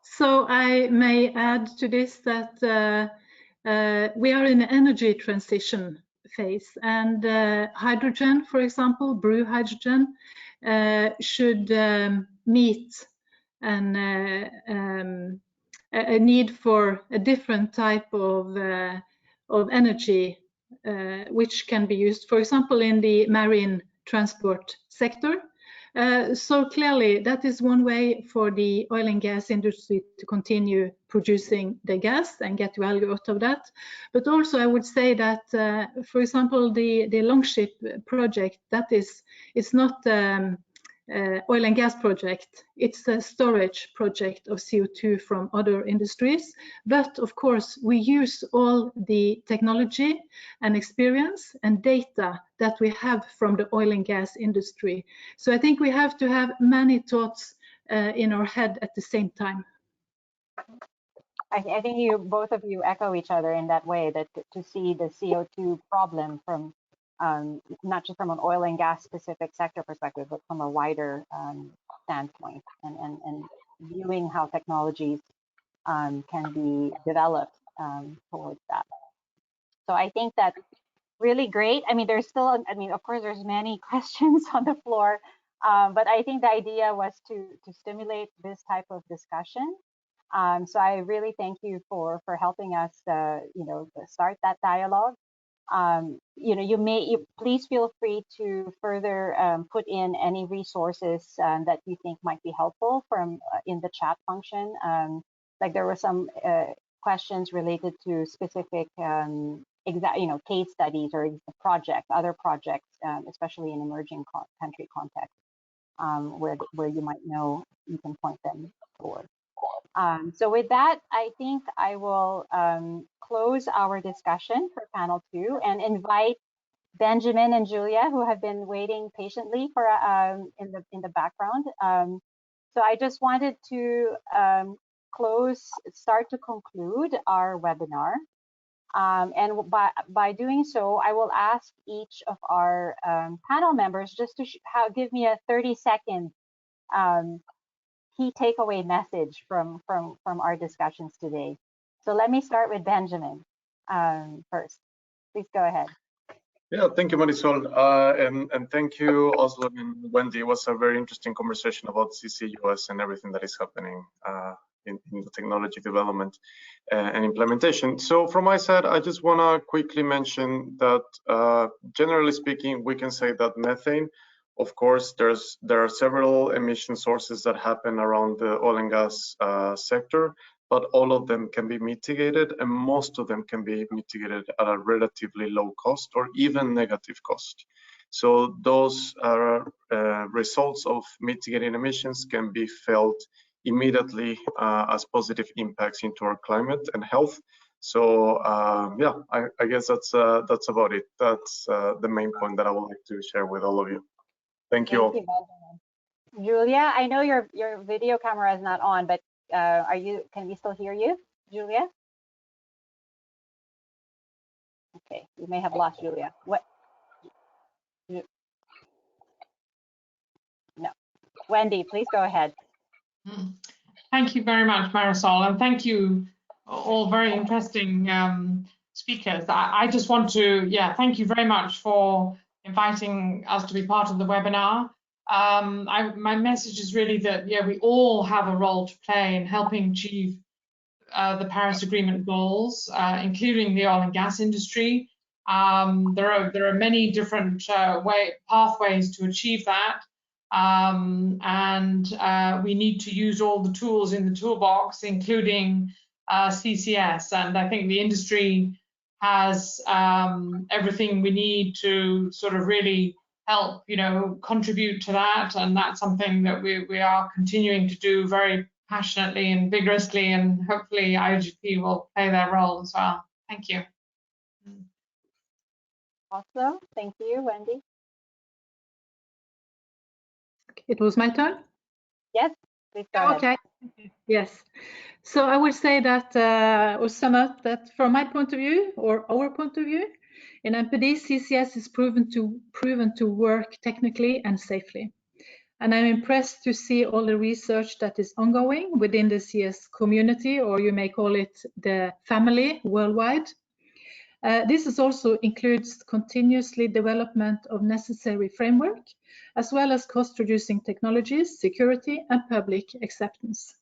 So I may add to this that we are in an energy transition phase, and hydrogen, for example, blue hydrogen, should meet a need for a different type of energy, which can be used, for example, in the marine transport sector. So clearly, that is one way for the oil and gas industry to continue producing the gas and get value out of that. But also, I would say that, for example, the Longship project, that is, it's not oil and gas project. It's a storage project of CO2 from other industries. But of course, we use all the technology and experience and data that we have from the oil and gas industry. So I think we have to have many thoughts in our head at the same time. I think both of you echo each other in that way, that to see the CO2 problem from not just from an oil and gas specific sector perspective, but from a wider standpoint, and viewing how technologies can be developed towards that. So I think that's really great. I mean, there's still, I mean, of course, there's many questions on the floor, but I think the idea was to stimulate this type of discussion. So I really thank you for helping us, you know, start that dialogue. You know, please feel free to further put in any resources that you think might be helpful from in the chat function. Like there were some questions related to specific, you know, case studies or projects, other projects, especially in emerging country context, where you might know you can point them toward. So with that, I think I will close our discussion for panel 2 and invite Benjamin and Julia, who have been waiting patiently for in the background. So I just wanted to start to conclude our webinar. And by doing so, I will ask each of our panel members just to give me a 30-second key takeaway message from our discussions today. So let me start with Benjamin first. Please go ahead. Yeah, thank you, Marisol, and thank you, Oslo and Wendy. It was a very interesting conversation about CCUS and everything that is happening in the technology development and implementation. So from my side, I just want to quickly mention that generally speaking, we can say that methane, of course, there are several emission sources that happen around the oil and gas sector, but all of them can be mitigated, and most of them can be mitigated at a relatively low cost or even negative cost. So those results of mitigating emissions can be felt immediately as positive impacts into our climate and health. So yeah, I guess that's about it. That's the main point that I would like to share with all of you. Thank you all. Thank you, Benjamin. Julia, I know your video camera is not on, but can we still hear you, Julia? Okay, we may have lost Julia. What? No. Wendy, please go ahead. Thank you very much, Marisol, and thank you all very interesting speakers. I just want to, thank you very much for inviting us to be part of the webinar. My message is really that, we all have a role to play in helping achieve the Paris Agreement goals, including the oil and gas industry. There are many different pathways to achieve that. We need to use all the tools in the toolbox, including CCS. And I think the industry has everything we need to sort of really help, contribute to that. And that's something that we are continuing to do very passionately and vigorously, and hopefully IOGP will play their role as well. Thank you. Also, thank you, Wendy. It was my turn? Yes, please go ahead. Okay, yes. So I would say that, or sum up that from my point of view, or our point of view, in NPD, CCS is proven to work technically and safely. And I'm impressed to see all the research that is ongoing within the CS community, or you may call it the family worldwide. This also includes continuously development of necessary framework, as well as cost-reducing technologies, security, and public acceptance.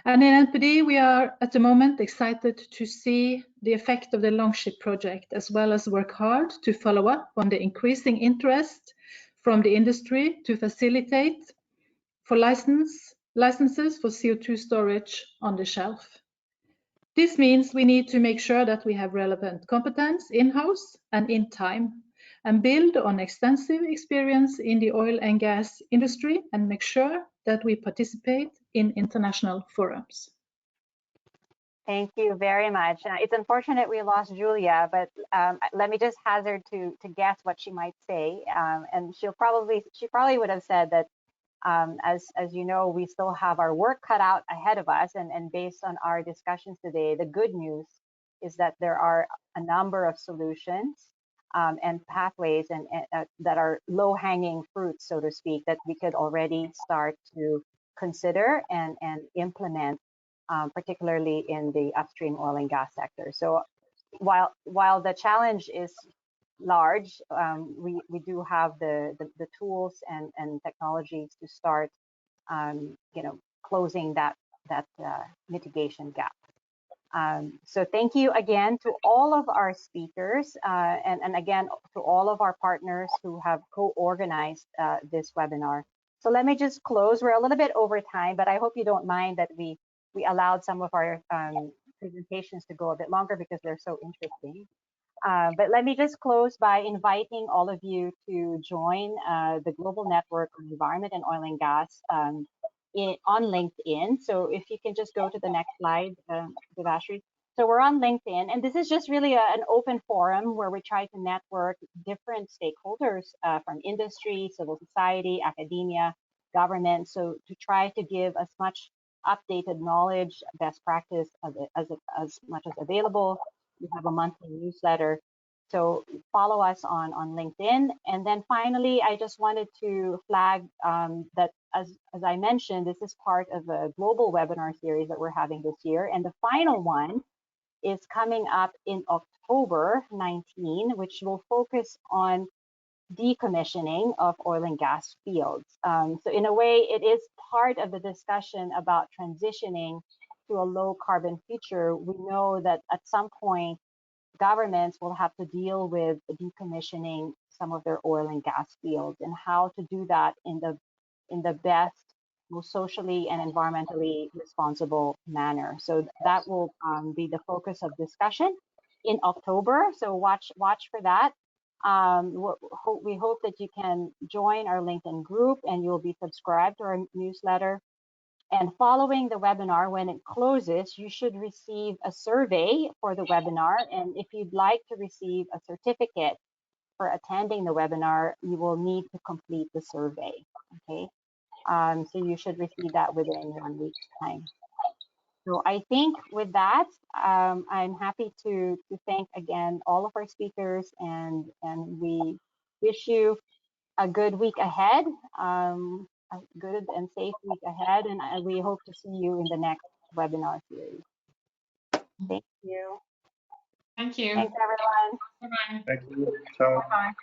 And in NPD, we are at the moment excited to see the effect of the Longship project, as well as work hard to follow up on the increasing interest from the industry to facilitate for licenses for CO2 storage on the shelf. This means we need to make sure that we have relevant competence in-house and in time, and build on extensive experience in the oil and gas industry, and make sure that we participate in international forums. Thank you very much. It's unfortunate we lost Julia, but let me just hazard to guess what she might say. And she probably would have said that, as you know, we still have our work cut out ahead of us. And based on our discussions today, the good news is that there are a number of solutions and pathways and that are low-hanging fruits, so to speak, that we could already start to consider and implement, particularly in the upstream oil and gas sector. So while the challenge is large, we do have the tools and technologies to start, closing that mitigation gap. So thank you again to all of our speakers, and again to all of our partners who have co-organized this webinar. So let me just close. We're a little bit over time, but I hope you don't mind that we allowed some of our presentations to go a bit longer because they're so interesting. But let me just close by inviting all of you to join the Global Network on Environment and Oil and Gas on LinkedIn. So if you can just go to the next slide, Devashri. So we're on LinkedIn, and this is just really an open forum where we try to network different stakeholders from industry, civil society, academia, government. So to try to give as much updated knowledge, best practice as much as available. We have a monthly newsletter. So follow us on LinkedIn. And then finally, I just wanted to flag that as I mentioned, this is part of a global webinar series that we're having this year. And the final one is coming up in October 19, which will focus on decommissioning of oil and gas fields. So in a way, it is part of the discussion about transitioning to a low carbon future. We know that at some point, governments will have to deal with decommissioning some of their oil and gas fields, and how to do that in the best, most socially and environmentally responsible manner. So that will be the focus of discussion in October. So watch for that. We hope that you can join our LinkedIn group and you'll be subscribed to our newsletter. And following the webinar, when it closes, you should receive a survey for the webinar. And if you'd like to receive a certificate for attending the webinar, you will need to complete the survey. Okay, so you should receive that within 1 week's time. So I think with that, I'm happy to thank again all of our speakers, and we wish you a good week ahead, a good and safe week ahead, and we hope to see you in the next webinar series. Thank you. Thank you. Thanks, everyone. Bye-bye. Thank you. Ciao. Bye-bye.